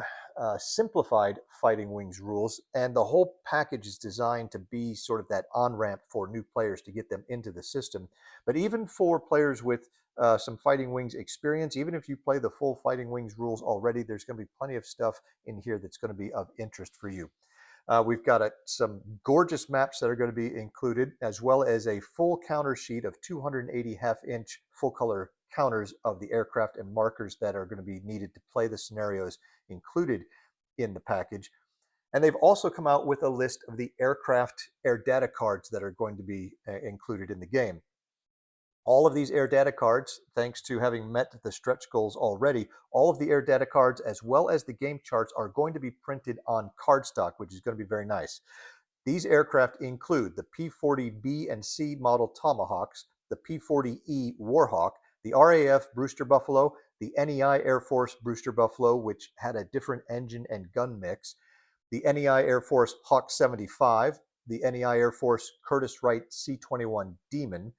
simplified Fighting Wings rules, and the whole package is designed to be sort of that on-ramp for new players to get them into the system. But even for players with some Fighting Wings experience, even if you play the full Fighting Wings rules already, there's going to be plenty of stuff in here that's going to be of interest for you. We've got some gorgeous maps that are going to be included, as well as a full counter sheet of 280 half-inch full-color counters of the aircraft and markers that are going to be needed to play the scenarios included in the package. And they've also come out with a list of the aircraft air data cards that are going to be included in the game. All of these air data cards, thanks to having met the stretch goals already, all of the air data cards as well as the game charts are going to be printed on cardstock, which is going to be very nice. These aircraft include the P-40B and C model Tomahawks, the P-40E Warhawk, the RAF Brewster Buffalo, the NEI Air Force Brewster Buffalo, which had a different engine and gun mix, the NEI Air Force Hawk 75, the NEI Air Force Curtiss Wright C-21 Demon,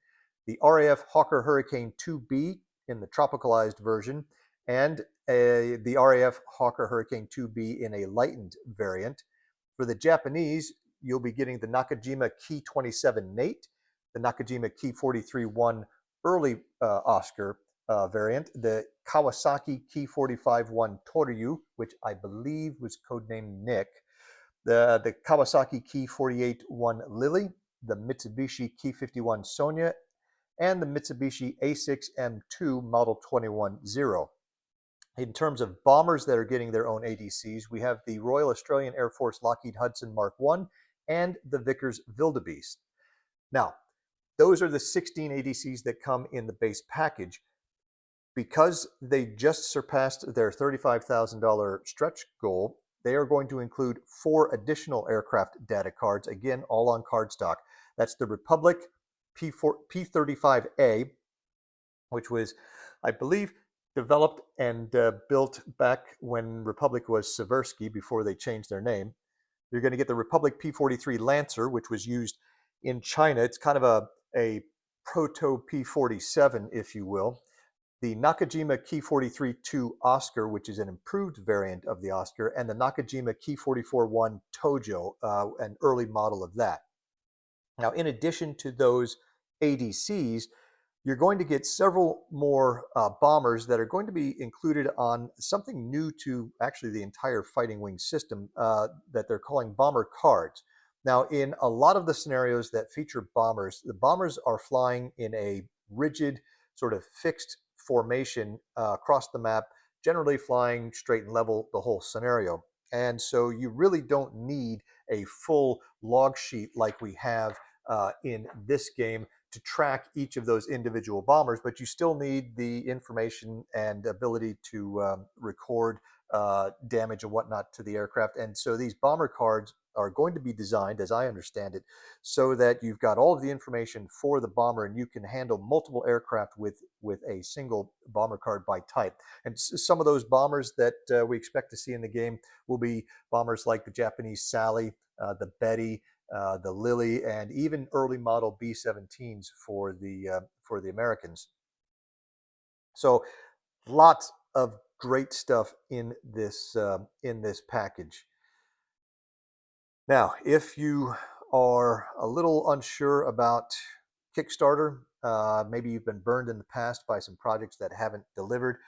the RAF Hawker Hurricane 2B in the tropicalized version, and the RAF Hawker Hurricane 2B in a lightened variant. For the Japanese, you'll be getting the Nakajima Ki-27 Nate, the Nakajima Ki-43-1 early Oscar variant, the Kawasaki Ki-45-1 Toryu, which I believe was codenamed Nick, the Kawasaki Ki-48-1 Lily, the Mitsubishi Ki-51 Sonia, and the Mitsubishi A6M2 Model 21-0. In terms of bombers that are getting their own ADCs, we have the Royal Australian Air Force Lockheed Hudson Mark I and the Vickers Wildebeest. Now, those are the 16 ADCs that come in the base package. Because they just surpassed their $35,000 stretch goal, they are going to include 4 additional aircraft data cards, again, all on cardstock. That's the Republic P-35A, which was, I believe, developed and built back when Republic was Seversky before they changed their name. You're going to get the Republic P-43 Lancer, which was used in China. It's kind of a proto P-47, if you will. The Nakajima Ki-43-2 Oscar, which is an improved variant of the Oscar, and the Nakajima Ki-44-1 Tojo, an early model of that. Now, in addition to those ADCs, you're going to get several more bombers that are going to be included on something new to actually the entire Fighting Wing system that they're calling bomber cards. Now, in a lot of the scenarios that feature bombers, the bombers are flying in a rigid, sort of fixed formation across the map, generally flying straight and level the whole scenario. And so you really don't need a full log sheet like we have in this game to track each of those individual bombers, but you still need the information and ability to record damage and whatnot to the aircraft. And so these bomber cards are going to be designed, as I understand it, so that you've got all of the information for the bomber and you can handle multiple aircraft with a single bomber card by type. And some of those bombers that we expect to see in the game will be bombers like the Japanese Sally, the Betty, the Lily, and even early model B-17s for the Americans. So lots of great stuff in this package. Now, if you are a little unsure about Kickstarter, maybe you've been burned in the past by some projects that haven't delivered,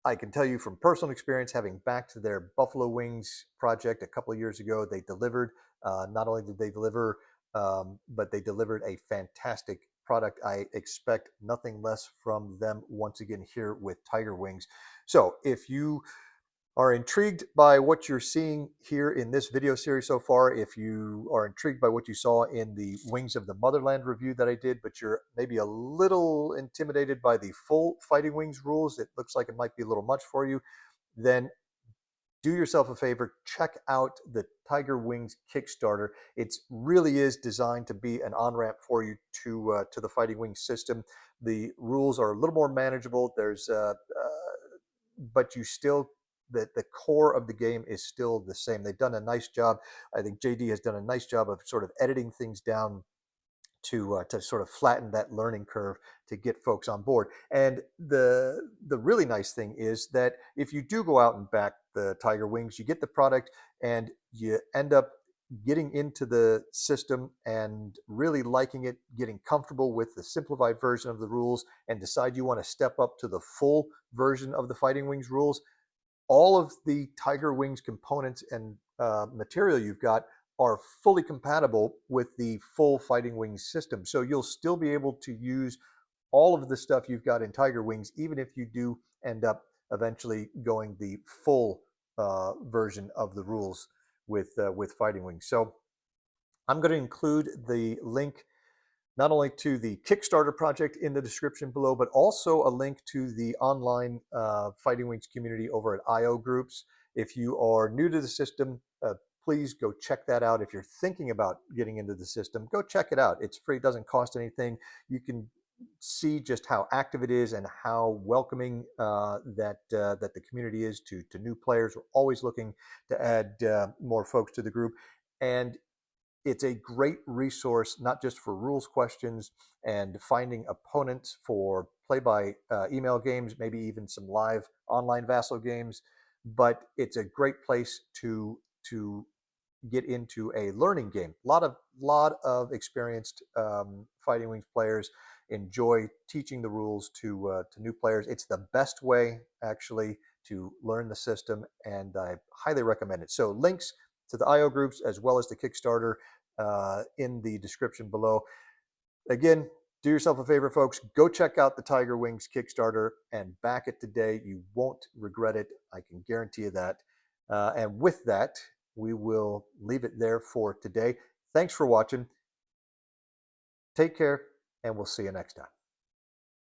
I can tell you from personal experience, having backed their Buffalo Wings project a couple of years ago, they delivered. Not only did they deliver, but they delivered a fantastic product. I expect nothing less from them once again here with Tiger Wings. So if you are intrigued by what you're seeing here in this video series so far, if you are intrigued by what you saw in the Wings of the Motherland review that I did, but you're maybe a little intimidated by the full Fighting Wings rules, it looks like it might be a little much for you, then do yourself a favor, check out the Tiger Wings Kickstarter. It really is designed to be an on-ramp for you to the Fighting Wings system. The rules are a little more manageable. But you still, the core of the game is still the same. They've done a nice job. I think JD has done a nice job of sort of editing things down to sort of flatten that learning curve to get folks on board. And the really nice thing is that if you do go out and back the Tiger Wings. You get the product and you end up getting into the system and really liking it, getting comfortable with the simplified version of the rules, and decide you want to step up to the full version of the Fighting Wings rules. All of the Tiger Wings components and material you've got are fully compatible with the full Fighting Wings system. So you'll still be able to use all of the stuff you've got in Tiger Wings, even if you do end up eventually going the full version of the rules with Fighting Wings. So I'm going to include the link not only to the Kickstarter project in the description below, but also a link to the online Fighting Wings community over at IO Groups. If you are new to the system, please go check that out. If you're thinking about getting into the system, go check it out. It's free, it doesn't cost anything. You can see just how active it is and how welcoming that the community is to new players. We're always looking to add more folks to the group. And it's a great resource, not just for rules questions and finding opponents for play by email games, maybe even some live online Vassal games, but it's a great place to get into a learning game. A lot of experienced Fighting Wings players enjoy teaching the rules to new players. It's the best way actually to learn the system, and I highly recommend it. So links to the IO groups as well as the Kickstarter in the description below. Again, do yourself a favor, folks. Go check out the Tiger Wings Kickstarter and back it today. You won't regret it. I can guarantee you that. And with that, we will leave it there for today. Thanks for watching. Take care, and we'll see you next time.